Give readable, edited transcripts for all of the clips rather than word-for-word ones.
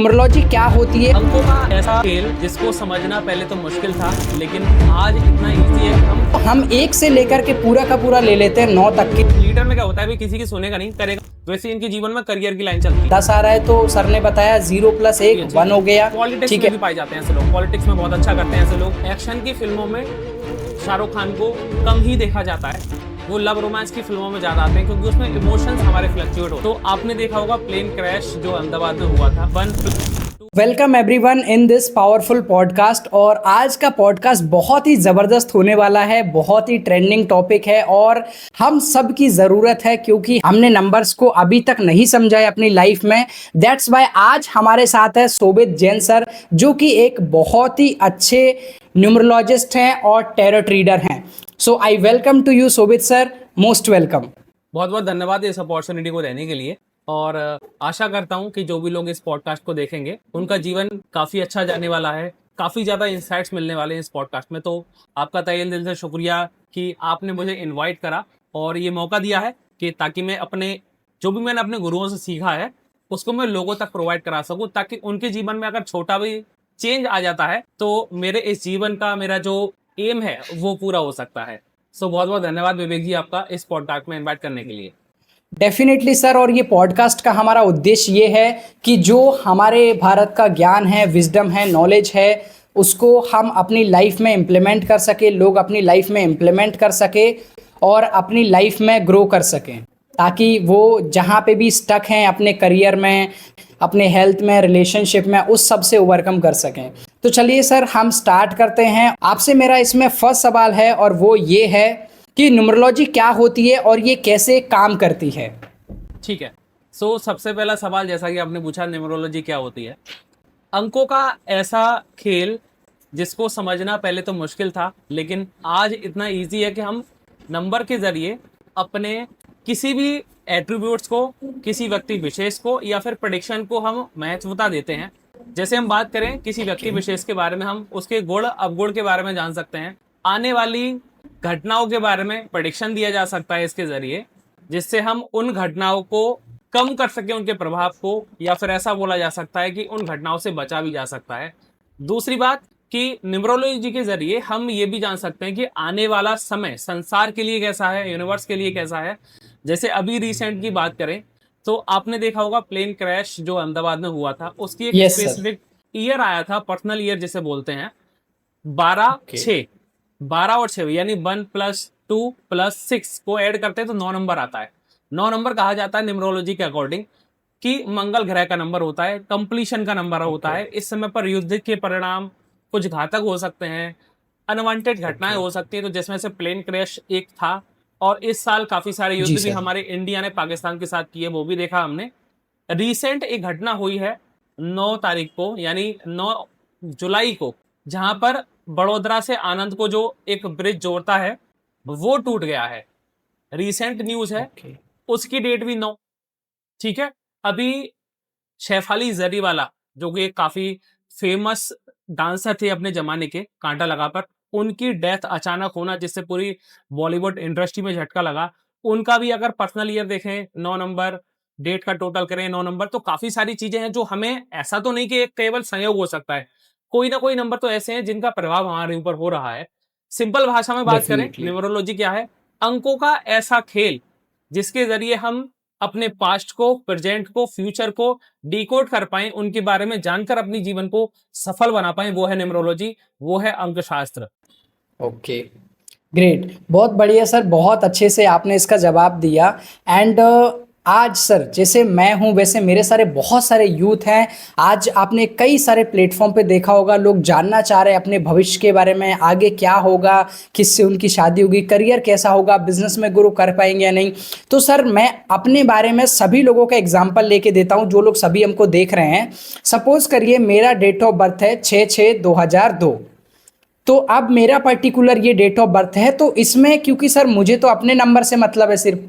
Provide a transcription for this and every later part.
Numerology क्या होती है? अंकों का ऐसा खेल जिसको समझना पहले तो मुश्किल था, लेकिन आज इतना इजी है कि हम एक से लेकर के पूरा का पूरा ले लेते हैं 9 तक के। लीडर में क्या होता है, भी किसी की सुनेगा नहीं, करेगा। वैसे इनके जीवन में करियर की लाइन चलती है। 10 आ रहा है तो सर ने बताया 0 + 1 1 हो गया। पॉलिटिक्स ठीक में है, भी पाए जाते हैं ऐसे लोग, पॉलिटिक्स में बहुत अच्छा करते हैं ऐसे लोग। एक्शन की फिल्मों में शाहरुख खान को कम ही देखा जाता है, वो लव रोमांस की फिल्मों में ज्यादा आते हैं क्योंकि उसमें इमोशंस हमारे फ्लक्चुएट हो। तो आपने देखा होगा प्लेन क्रैश जो अहमदाबाद में हुआ था, 1+2। Welcome everyone in this powerful podcast. और आज का पॉडकास्ट बहुत ही ज़बरदस्त होने वाला है, बहुत ही ट्रेंडिंग टॉपिक है और हम सब की ज़रूरत है क्योंकि हमने नंबर्स को अभी तक नहीं समझा है अपनी लाइफ में। दैट्स वाई आज हमारे साथ है शोभित जैन सर, जो कि एक बहुत ही अच्छे न्यूमरोलॉजिस्ट हैं और टैरोट रीडर हैं। So I welcome to you Shobhit sir, most welcome. बहुत बहुत धन्यवाद इस अपॉर्चुनिटी को देने के लिए। और आशा करता हूं कि जो भी लोग इस पॉडकास्ट को देखेंगे उनका जीवन काफ़ी अच्छा जाने वाला है, काफ़ी ज़्यादा इंसाइट्स मिलने वाले हैं इस पॉडकास्ट में। तो आपका तहे दिल से शुक्रिया कि आपने मुझे इनवाइट करा और ये मौका दिया है कि ताकि मैं अपने जो भी मैंने अपने गुरुओं से सीखा है उसको मैं लोगों तक प्रोवाइड करा सकूं, ताकि उनके जीवन में अगर छोटा भी चेंज आ जाता है तो मेरे इस जीवन का मेरा जो एम है वो पूरा हो सकता है। सो बहुत बहुत धन्यवाद विवेक जी आपका इस पॉडकास्ट में इन्वाइट करने के लिए। डेफिनेटली सर, और ये पॉडकास्ट का हमारा उद्देश्य ये है कि जो हमारे भारत का ज्ञान है, विजडम है, नॉलेज है, उसको हम अपनी लाइफ में इम्प्लीमेंट कर सके, लोग अपनी लाइफ में इम्प्लीमेंट कर सके और अपनी लाइफ में ग्रो कर सकें, ताकि वो जहाँ पे भी स्टक हैं अपने करियर में, अपने हेल्थ में, रिलेशनशिप में, उस सब से ओवरकम कर सकें। तो चलिए सर, हम स्टार्ट करते हैं। आपसे मेरा इसमें फर्स्ट सवाल है और वो ये है कि न्यूमरोलॉजी क्या होती है और ये कैसे काम करती है? ठीक है। सो सबसे पहला सवाल, जैसा कि आपने पूछा, न्यूमरोलॉजी क्या होती है। अंकों का ऐसा खेल जिसको समझना पहले तो मुश्किल था, लेकिन आज इतना इजी है कि हम नंबर के जरिए अपने किसी भी एट्रीब्यूट्स को, किसी व्यक्ति विशेष को या फिर प्रेडिक्शन को हम महत्वता देते हैं। जैसे हम बात करें किसी व्यक्ति विशेष के बारे में, हम उसके गुण अवगुण के बारे में जान सकते हैं, आने वाली घटनाओं के बारे में प्रेडिक्शन दिया जा सकता है इसके जरिए, जिससे हम उन घटनाओं को कम कर सकें, उनके प्रभाव को, या फिर ऐसा बोला जा सकता है कि उन घटनाओं से बचा भी जा सकता है। दूसरी बात कि न्यूमरोलॉजी के जरिए हम ये भी जान सकते हैं कि आने वाला समय संसार के लिए कैसा है, यूनिवर्स के लिए कैसा है। जैसे अभी रिसेंट की बात करें तो आपने देखा होगा प्लेन क्रैश जो अहमदाबाद में हुआ था, उसकी एक यस सर। स्पेसिफिक ईयर आया था, पर्सनल ईयर जिसे बोलते हैं, 12/6। 12 और 6 यानी 1+2+6 को ऐड करते हैं तो 9 नंबर आता है। 9 नंबर कहा जाता है न्यूमरोलॉजी के अकॉर्डिंग कि मंगल ग्रह का नंबर होता है, कंप्लीशन का नंबर होता है। इस समय पर युद्ध के परिणाम कुछ घातक हो सकते हैं, अनवांटेड घटनाएं हो सकती हैं, तो जिसमें से प्लेन क्रैश एक था। और इस साल काफी सारे युद्ध भी हमारे इंडिया ने पाकिस्तान के साथ किए, वो भी देखा हमने। रिसेंट एक घटना हुई है 9 तारीख को, यानी 9 जुलाई को, जहां पर बड़ोदरा से आनंद को जो एक ब्रिज जोड़ता है वो टूट गया है। रिसेंट न्यूज है, उसकी डेट भी 9। ठीक है। अभी शेफाली जरीवाला जो कि एक काफी फेमस डांसर थे अपने जमाने के, कांटा लगा पर, उनकी डेथ अचानक होना जिससे पूरी बॉलीवुड इंडस्ट्री में झटका लगा। उनका भी अगर पर्सनल ईयर देखें 9 नंबर, डेट का टोटल करें 9 नंबर, तो काफी सारी चीजें हैं जो हमें, ऐसा तो नहीं कि एक केवल संयोग हो सकता है, कोई ना कोई नंबर तो ऐसे हैं जिनका प्रभाव हमारे ऊपर हो रहा है। सिंपल भाषा में बात करें, न्यूमरोलॉजी क्या है? अंकों का ऐसा खेल जिसके जरिए हम अपने पास्ट को, प्रेजेंट को, फ्यूचर को डिकोड कर पाएं, उनके बारे में जानकर अपनी जीवन को सफल बना पाएं, वो है न्यूमरोलॉजी, वो है अंकशास्त्र। ओके, ग्रेट, बहुत बढ़िया सर, बहुत अच्छे से आपने इसका जवाब दिया। एंड आज सर, जैसे मैं हूँ वैसे मेरे सारे बहुत सारे यूथ हैं। आज आपने कई सारे प्लेटफॉर्म पे देखा होगा, लोग जानना चाह रहे हैं अपने भविष्य के बारे में, आगे क्या होगा, किससे उनकी शादी होगी, करियर कैसा होगा, बिजनेस में ग्रो कर पाएंगे या नहीं। तो सर, मैं अपने बारे में सभी लोगों का एग्जाम्पल लेके देता हूँ, जो लोग सभी हमको देख रहे हैं। सपोज करिए मेरा डेट ऑफ बर्थ है 6/6/2002। तो अब मेरा पर्टिकुलर ये डेट ऑफ बर्थ है, तो इसमें क्योंकि सर मुझे तो अपने नंबर से मतलब है सिर्फ,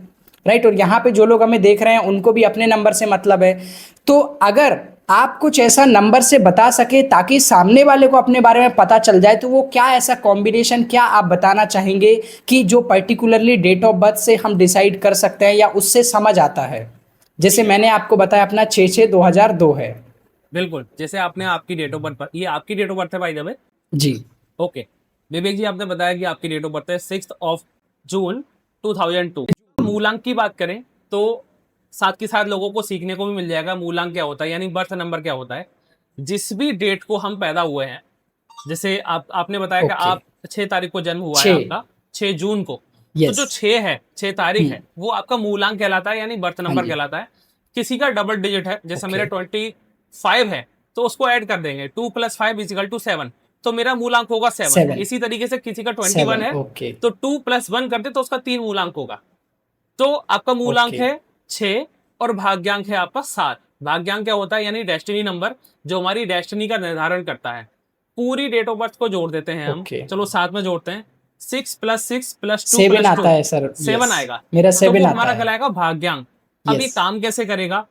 राइट, और यहाँ पे जो लोग हमें देख रहे हैं उनको भी अपने नंबर से मतलब है। तो अगर आप कुछ ऐसा नंबर से बता सके ताकि सामने वाले को अपने बारे में पता चल जाए, तो वो क्या ऐसा कॉम्बिनेशन क्या आप बताना चाहेंगे कि जो पर्टिकुलरली डेट ऑफ बर्थ से हम डिसाइड कर सकते हैं या उससे समझ आता है? जैसे मैंने आपको बताया अपना 6/6/2002 है। बिल्कुल, जैसे आपने आपकी डेट ऑफ बर्थ पर, ये आपकी डेट ऑफ बर्थ है भाई दबे। जी। ओके, विवेक जी आपने बताया कि आपकी डेट ऑफ बर्थ है 6 जून 2002। मूलांक की बात करें तो साथ के साथ लोगों को सीखने को भी मिल जाएगा मूलांक क्या होता है, यानी बर्थ नंबर क्या होता है। जिस भी डेट को हम पैदा हुए हैं, जैसे आपने बताया कि ओके। आप 6 तारीख को जन्म हुआ है 6। आपका, 6 जून को। तो यस। जो 6 तारीख हम्म। है वो आपका मूलांक कहलाता है, यानी बर्थ हाँ नंबर जी। कहलाता है। किसी का डबल डिजिट है, जैसे ओके। मेरा 25 है, तो उसको ऐड कर देंगे, 2 + 5 = 7, तो मेरा मूलांक होगा 7। 7। इसी तरीके से किसी का 21 7। है, ओके। तो 2 + 1 करते तो उसका 3 मूलांक होगा। तो आपका मूलांक ओके। है 6 और भाग्यांक है आपका 7। भाग्यांक क्या होता है, यानी डेस्टिनी नंबर, जो हमारी डेस्टिनी का निर्धारण करता है। पूरी डेट ऑफ बर्थ को जोड़ देते हैं हम, ओके। चलो साथ में जोड़ते हैं। 6 + 6 + 2 7 + आता 2 है सर। 7 यस। आएगा। मेरा तो वो 7 आता हमारा है। कहलाएगा भाग्यांक। अब ये यस। काम कैसे करेगा,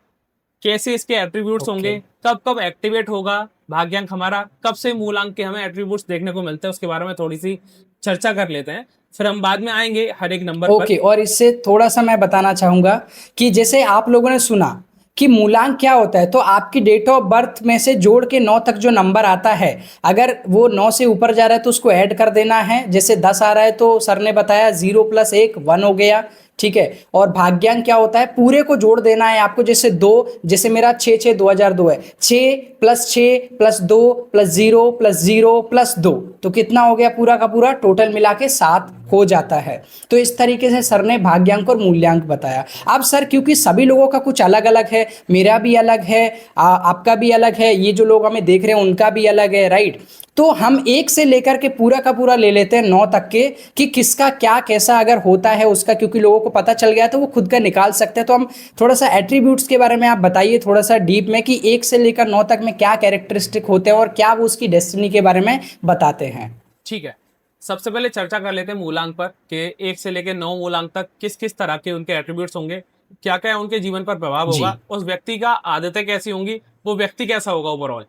कैसे इसके एट्रीब्यूट्स ओके। होंगे, कब कब एक्टिवेट होगा भाग्यांक हमारा, कब से मूलांक के हमें एट्रीब्यूट्स देखने को मिलते हैं, उसके बारे में थोड़ी सी चर्चा कर लेते हैं। फिर हम बाद में आएंगे हर एक नंबर पर। ओके, और इससे थोड़ा सा मैं बताना चाहूंगा कि जैसे आप लोगों ने सुना कि मूलांक क्या होता है, तो आपकी डेट ऑफ बर्थ में से जोड़ के 9 तक जो नंबर आता है, अगर वो 9 से ऊपर जा रहा है तो उसको ऐड कर देना है। जैसे 10 आ रहा है तो सर ने बताया 0 + 1 1 हो गया, ठीक है। और भाग्यांक क्या होता है, पूरे को जोड़ देना है आपको। जैसे 2, जैसे मेरा 6 6 2002 है, 6 + 6 + 2 + 0 + 0 + 2, तो कितना हो गया पूरा का पूरा, टोटल मिला के 7 हो जाता है। तो इस तरीके से सर ने भाग्यांक और मूल्यांक बताया। अब सर क्योंकि सभी लोगों का कुछ अलग अलग है, मेरा भी अलग है, आपका भी अलग है, ये जो लोग हमें देख रहे हैं उनका भी अलग है, राइट। तो हम एक से लेकर के पूरा का पूरा ले लेते हैं 9 तक के, कि किसका क्या कैसा अगर होता है उसका, क्योंकि लोगों को पता चल गया तो वो खुद का निकाल सकते हैं। तो हम थोड़ा सा एट्रीब्यूट्स के बारे में आप बताइए थोड़ा सा डीप में, कि 1 से लेकर 9 तक में क्या कैरेक्टरिस्टिक होते हैं और क्या वो उसकी डेस्टिनी के बारे में बताते हैं। ठीक है, सबसे पहले चर्चा कर लेते हैं मूलांक पर कि 1 से लेकर 9 मूलांक तक किस किस तरह के उनके एट्रीब्यूट्स होंगे, क्या क्या उनके जीवन पर प्रभाव जी। होगा, उस व्यक्ति का आदतें कैसी होंगी, वो व्यक्ति कैसा होगा ओवरऑल।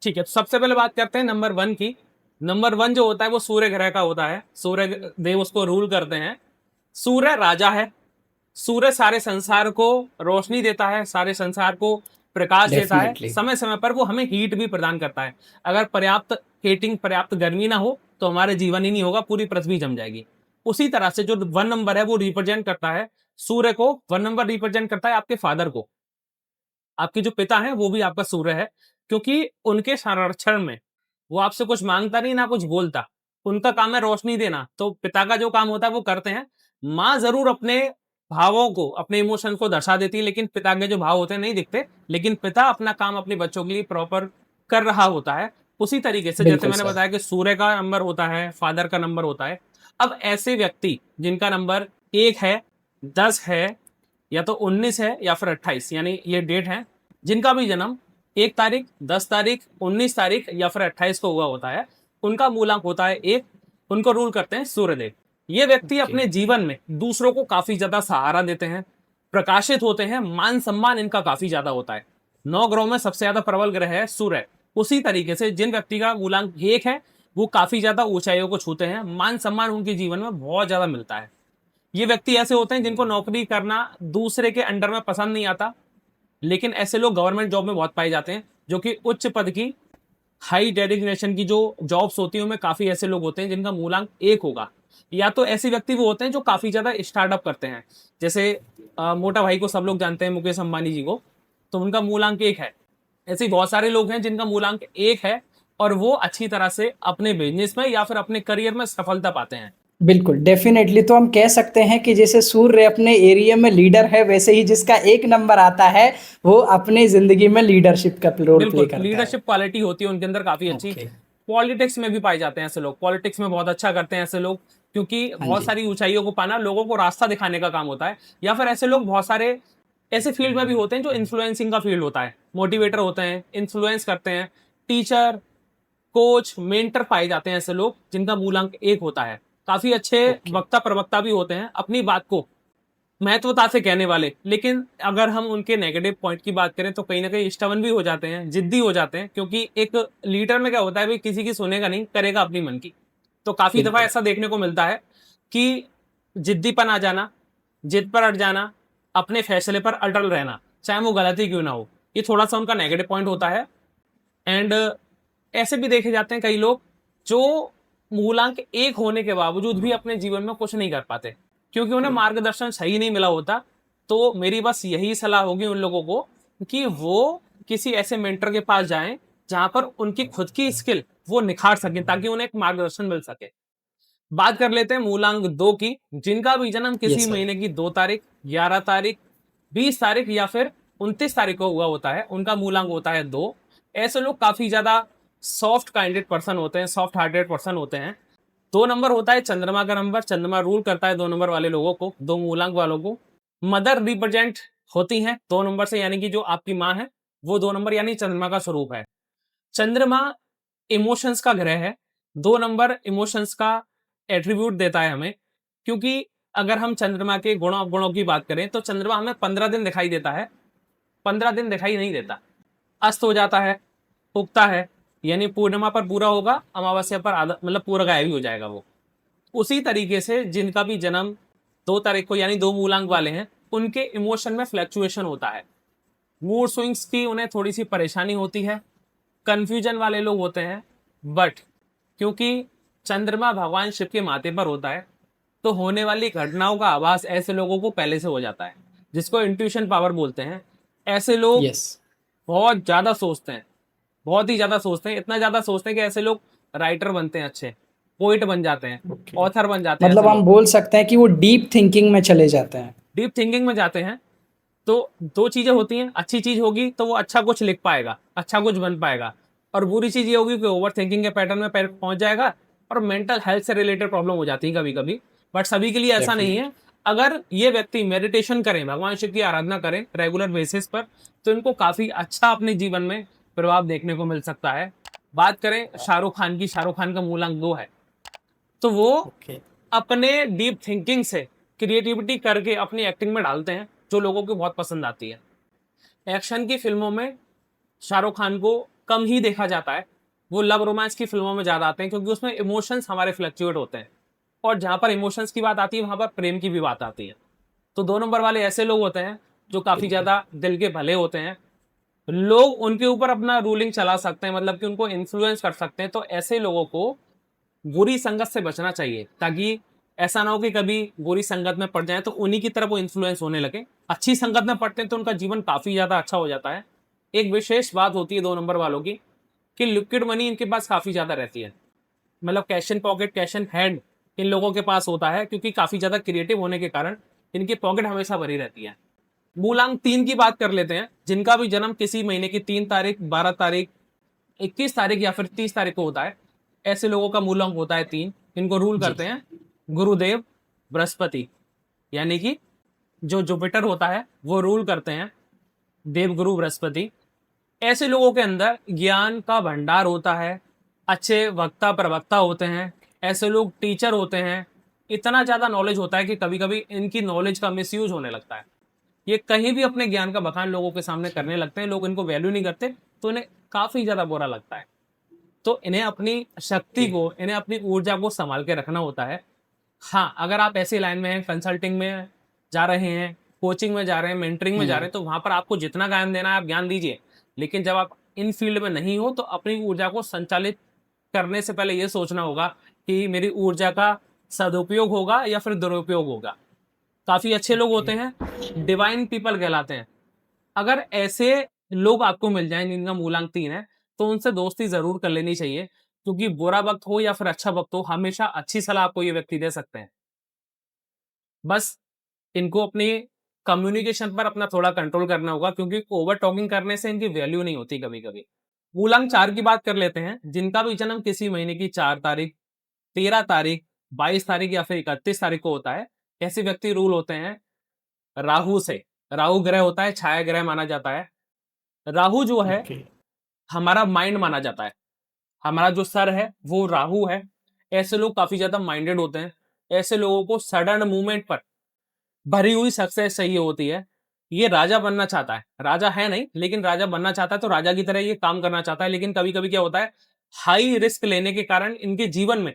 ठीक है, तो सबसे पहले बात करते हैं नंबर 1 की। नंबर 1 जो होता है वो सूर्य ग्रह का होता है, सूर्य देव उसको रूल करते हैं। सूर्य राजा है। सूर्य सारे संसार को रोशनी देता है, सारे संसार को प्रकाश देता है, डेफिनेटली। समय समय पर वो हमें हीट भी प्रदान करता है। अगर पर्याप्त हीटिंग, पर्याप्त गर्मी ना हो तो हमारे जीवन ही नहीं होगा, पूरी पृथ्वी जम जाएगी। उसी तरह से जो 1 नंबर है वो रिप्रेजेंट करता है सूर्य को। 1 नंबर रिप्रेजेंट करता है आपके फादर को। आपके जो पिता हैं वो भी आपका सूर्य है, क्योंकि उनके संरक्षण में वो आपसे कुछ मांगता नहीं, ना कुछ बोलता। उनका काम है रोशनी देना, तो पिता का जो काम होता है वो करते हैं। माँ जरूर अपने भावों को, अपने इमोशन को दर्शा देती है, लेकिन पिता के जो भाव होते हैं नहीं दिखते। लेकिन पिता अपना काम अपने बच्चों के लिए प्रॉपर कर रहा होता है। उसी तरीके से जैसे बिल्कुल मैंने सर। बताया कि सूर्य का नंबर होता है, फादर का नंबर होता है। अब ऐसे व्यक्ति जिनका नंबर 1 है, 10 है, या तो 19 है या फिर 28, यानी ये डेट है, जिनका भी जन्म 1 तारीख, 10 तारीख, 19 तारीख या फिर 28 को हुआ होता है, उनका मूलांक होता है 1। उनको रूल करते हैं सूर्यदेव। ये व्यक्ति ओके। अपने जीवन में दूसरों को काफी ज्यादा सहारा देते हैं, प्रकाशित होते हैं, मान सम्मान इनका काफी ज्यादा होता है। 9 ग्रहों में सबसे ज्यादा प्रबल ग्रह है सूर्य। उसी तरीके से जिन व्यक्ति का मूलांक 1 है, वो काफी ज्यादा ऊंचाइयों को छूते हैं, मान सम्मान उनके जीवन में बहुत ज्यादा मिलता है। ये व्यक्ति ऐसे होते हैं जिनको नौकरी करना दूसरे के अंडर में पसंद नहीं आता, लेकिन ऐसे लोग गवर्नमेंट जॉब में बहुत पाए जाते हैं, जो कि उच्च पद की, हाई डेजिग्नेशन की जो जॉब्स होती है उनमें काफी ऐसे लोग होते हैं जिनका मूलांक 1 होगा। या तो ऐसे व्यक्ति वो होते हैं जो काफी ज्यादा स्टार्टअप करते हैं, जैसे मोटा भाई को सब लोग जानते हैं, मुकेश अंबानी जी को, तो उनका मूलांक 1 है। ऐसे ही बहुत सारे लोग हैं जिनका मूलांक 1 है और वो अच्छी तरह से अपने बिजनेस में या फिर अपने करियर में सफलता पाते हैं। बिल्कुल डेफिनेटली, तो हम कह सकते हैं कि जैसे सूर्य अपने एरिया में लीडर है, वैसे ही जिसका 1 नंबर आता है वो अपनी जिंदगी में लीडरशिप का रोल प्ले बिल्कुल, करता है। लीडरशिप क्वालिटी होती है उनके अंदर काफी अच्छी। ओके। पॉलिटिक्स में भी पाए जाते हैं ऐसे लोग, पॉलिटिक्स में बहुत अच्छा करते हैं ऐसे लोग, क्योंकि हाँ बहुत जी। सारी ऊंचाइयों को पाना लोगों को रास्ता दिखाने का काम होता है। या फिर ऐसे लोग बहुत सारे ऐसे फील्ड में भी होते हैं जो इन्फ्लुएंसिंग का फील्ड होता है, मोटिवेटर होते हैं, इन्फ्लुएंस करते हैं, टीचर, कोच, मेंटर पाए जाते हैं ऐसे लोग जिनका मूलांक 1 होता है। काफी अच्छे ओके। वक्ता प्रवक्ता भी होते हैं, अपनी बात को महत्वता से कहने वाले। लेकिन अगर हम उनके नेगेटिव पॉइंट की बात करें तो कहीं ना कहीं स्टबन भी हो जाते हैं, जिद्दी हो जाते हैं, क्योंकि एक लीडर में क्या होता है भाई, किसी की सुनेगा नहीं, करेगा अपनी मन की। तो काफी दफा बिल्कुल। ऐसा देखने को मिलता है कि जिद्दीपन आ जाना, जिद पर अड़ जाना, अपने फैसले पर अटल रहना, चाहे वो गलती क्यों ना हो, ये थोड़ा सा उनका नेगेटिव पॉइंट होता है। एंड ऐसे भी देखे जाते हैं कई लोग जो मूलांक 1 होने के बावजूद भी अपने जीवन में कुछ नहीं कर पाते, क्योंकि उन्हें मार्गदर्शन सही नहीं मिला होता। तो मेरी बस यही सलाह होगी उन लोगों को कि वो किसी ऐसे मेंटर के पास जाएं जहां पर उनकी खुद की स्किल वो निखार सकें, ताकि उन्हें एक मार्गदर्शन मिल सके। बात कर लेते हैं मूलांक 2 की, जिनका भी जन्म किसी यस सर। महीने की 2 तारीख, 11 तारीख, 20 तारीख या फिर 29 तारीख को हुआ होता है, उनका मूलांक होता है 2। ऐसे लोग काफी ज्यादा सॉफ्ट काइंडेड पर्सन होते हैं, सॉफ्ट हार्टेड पर्सन होते हैं। 2 नंबर होता है चंद्रमा का नंबर, चंद्रमा रूल करता है 2 नंबर वाले लोगों को, 2 मूलांक वालों को। मदर रिप्रेजेंट होती हैं 2 नंबर से, यानी कि जो आपकी माँ है वो 2 नंबर यानी चंद्रमा का स्वरूप है। चंद्रमा इमोशंस का ग्रह है, 2 नंबर इमोशंस का एट्रीब्यूट देता है हमें, क्योंकि अगर हम चंद्रमा के गुणों अवगुणों की बात करें तो चंद्रमा हमें 15 दिन दिखाई देता है, 15 दिन दिखाई नहीं देता, अस्त हो जाता है, उगता है, यानी पूर्णिमा पर पूरा होगा, अमावस्या पर आधा, मतलब पूरा गायब ही हो जाएगा वो। उसी तरीके से जिनका भी जन्म 2 तारीख को यानी 2 मूलांक वाले हैं, उनके इमोशन में फ्लैक्चुएशन होता है, मूड स्विंग्स की उन्हें थोड़ी सी परेशानी होती है, कंफ्यूजन वाले लोग होते हैं। बट क्योंकि चंद्रमा भगवान शिव के माथे पर होता है, तो होने वाली घटनाओं का आभास ऐसे लोगों को पहले से हो जाता है, जिसको इंट्यूशन पावर बोलते हैं। ऐसे लोग यस। बहुत ज्यादा सोचते हैं, बहुत ही ज्यादा सोचते हैं, इतना ज्यादा सोचते हैं कि ऐसे लोग राइटर बनते हैं, अच्छे पोइट बन जाते हैं, ओके। ऑथर बन जाते हैं मतलब ऐसे हम लोग, बोल सकते हैं कि वो डीप थिंकिंग में चले जाते हैं। डीप थिंकिंग में जाते हैं। तो 2 चीजें होती हैं, अच्छी चीज होगी तो वो अच्छा कुछ लिख पाएगा, अच्छा कुछ बन पाएगा, और बुरी चीज ये होगी कि ओवर थिंकिंग के पैटर्न में पहुंच जाएगा और मेंटल हेल्थ से रिलेटेड प्रॉब्लम हो जाती है कभी कभी। बट सभी के लिए ऐसा नहीं डेफिनेटली। है। अगर ये व्यक्ति मेडिटेशन करें, भगवान शिव की आराधना करें रेगुलर बेसिस पर, तो इनको काफी अच्छा अपने जीवन में प्रभाव देखने को मिल सकता है। बात करें शाहरुख खान की, शाहरुख खान का मूलांक 2 है, तो वो ओके। अपने डीप थिंकिंग से क्रिएटिविटी करके अपनी एक्टिंग में डालते हैं, जो लोगों को बहुत पसंद आती है। एक्शन की फिल्मों में शाहरुख खान को कम ही देखा जाता है, वो लव रोमांस की फिल्मों में ज्यादा आते हैं, क्योंकि उसमें इमोशंस हमारे फ्लक्चुएट होते हैं, और जहां पर इमोशंस की बात आती है वहां पर प्रेम की भी बात आती है। तो 2 नंबर वाले ऐसे लोग होते हैं जो काफी ज्यादा दिल के भले होते हैं, लोग उनके ऊपर अपना रूलिंग चला सकते हैं, मतलब कि उनको इन्फ्लुएंस कर सकते हैं। तो ऐसे लोगों को बुरी संगत से बचना चाहिए, ताकि ऐसा ना हो कि कभी बुरी संगत में पड़ जाए तो उन्हीं की तरफ वो इन्फ्लुएंस होने लगे। अच्छी संगत में पड़ते हैं तो उनका जीवन काफी ज्यादा अच्छा हो जाता है। एक विशेष बात होती है 2 नंबर वालों की कि लिक्विड मनी इनके पास काफी ज्यादा रहती है, मतलब cash in pocket, cash in hand in लोगों के पास होता है, क्योंकि काफी ज्यादा क्रिएटिव होने के कारण इनकी पॉकेट हमेशा भरी रहती है। मूलांक 3 की बात कर लेते हैं, जिनका भी जन्म किसी महीने की 3 तारीख, 12 तारीख, 21 तारीख या फिर 30 तारीख को होता है, ऐसे लोगों का मूलांक होता है 3। इनको रूल जी। करते हैं गुरुदेव बृहस्पति, यानी कि जो जुपिटर होता है वो रूल करते हैं देवगुरु बृहस्पति। ऐसे लोगों के अंदर ज्ञान का भंडार होता है, अच्छे वक्ता प्रवक्ता होते हैं, ऐसे लोग टीचर होते हैं, इतना ज्यादा नॉलेज होता है कि कभी कभी इनकी नॉलेज का मिसयूज होने लगता है। ये कहीं भी अपने ज्ञान का बखान लोगों के सामने करने लगते हैं, लोग इनको वैल्यू नहीं करते, तो इन्हें काफी ज्यादा बुरा लगता है। तो इन्हें अपनी शक्ति को, इन्हें अपनी ऊर्जा को संभाल के रखना होता है। हाँ, अगर आप ऐसी लाइन में हैं, कंसल्टिंग में जा रहे हैं, कोचिंग में जा रहे हैं, मेंटरिंग में जा रहे हैं, तो वहां पर आपको जितना ज्ञान देना है आप ज्ञान दीजिए। लेकिन जब आप इन फील्ड में नहीं हो तो अपनी ऊर्जा को संचालित करने से पहले ये सोचना होगा कि मेरी ऊर्जा का सदुपयोग होगा या फिर दुरुपयोग होगा। काफी अच्छे लोग होते हैं, डिवाइन पीपल कहलाते हैं। अगर ऐसे लोग आपको मिल जाएं जिनका मूलांक 3 है, तो उनसे दोस्ती जरूर कर लेनी चाहिए, क्योंकि बुरा वक्त हो या फिर अच्छा वक्त हो, हमेशा अच्छी सलाह आपको ये व्यक्ति दे सकते हैं। बस इनको अपनी कम्युनिकेशन पर अपना थोड़ा कंट्रोल करना होगा, क्योंकि ओवर टॉकिंग करने से इनकी वैल्यू नहीं होती कभी कभी। मूलांक 4 की बात कर लेते हैं, जिनका भी जन्म किसी महीने की 4 तारीख, 13 तारीख, 22 तारीख या फिर 31 तारीख को होता है। ऐसे व्यक्ति रूल होते हैं राहु से। राहु ग्रह होता है, छाया ग्रह माना जाता है। राहु जो है ओके। हमारा माइंड माना जाता है, हमारा जो सर है वो राहु है। ऐसे लोग काफी ज्यादा माइंडेड होते हैं, ऐसे लोगों को सडन मूवमेंट पर भरी हुई सक्सेस चाहिए होती है। ये राजा बनना चाहता है, राजा है नहीं लेकिन राजा बनना चाहता है, तो राजा की तरह ये काम करना चाहता है। लेकिन कभी कभी क्या होता है, हाई रिस्क लेने के कारण इनके जीवन में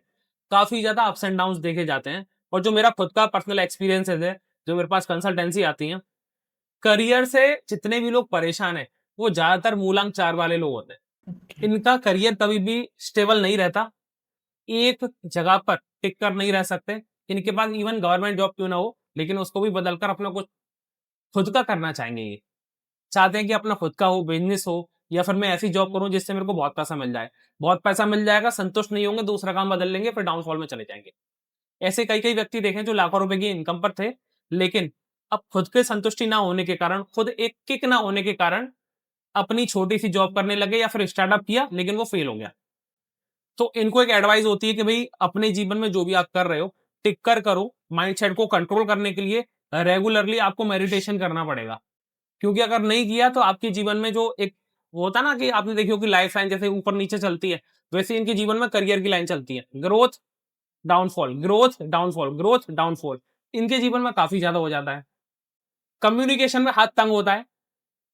काफी ज्यादा अप्स एंड डाउन देखे जाते हैं। और जो मेरा खुद का पर्सनल एक्सपीरियंस है, जो मेरे पास कंसल्टेंसी आती है, करियर से जितने भी लोग परेशान हैं वो ज्यादातर मूलांक 4 वाले लोग होते हैं। इनका करियर कभी भी स्टेबल नहीं रहता, एक जगह पर टिक कर नहीं रह सकते। इनके पास इवन गवर्नमेंट जॉब क्यों ना हो, लेकिन उसको भी बदलकर अपना कुछ खुद का करना चाहेंगे। ये चाहते हैं कि अपना खुद का हो, बिजनेस हो, या फिर मैं ऐसी जॉब करूं जिससे मेरे को बहुत पैसा मिल जाए। बहुत पैसा मिल जाएगा, संतुष्ट नहीं होंगे, दूसरा काम बदल लेंगे, फिर डाउनफॉल में चले जाएंगे। ऐसे कई कई व्यक्ति देखे जो लाखों रुपए की इनकम पर थे, लेकिन अब खुद के संतुष्टि ना होने के कारण, खुद एक किक ना होने के कारण अपनी छोटी सी जॉब करने लगे या फिर स्टार्टअप किया, लेकिन वो फेल हो गया। तो इनको एक एडवाइस होती है कि भाई अपने जीवन में जो भी आप कर रहे हो, टिक कर करो। माइंडसेट को कंट्रोल करने के लिए रेगुलरली आपको मेडिटेशन करना पड़ेगा, क्योंकि अगर नहीं किया तो आपके जीवन में जो एक वो होता ना कि आपने देखी होगी लाइफ लाइन जैसे ऊपर नीचे चलती है, वैसे इनके जीवन में करियर की लाइन चलती है, growth downfall, growth downfall, growth downfall. इनके जीवन में काफी ज्यादा हो जाता है। कम्युनिकेशन में हाथ तंग होता है,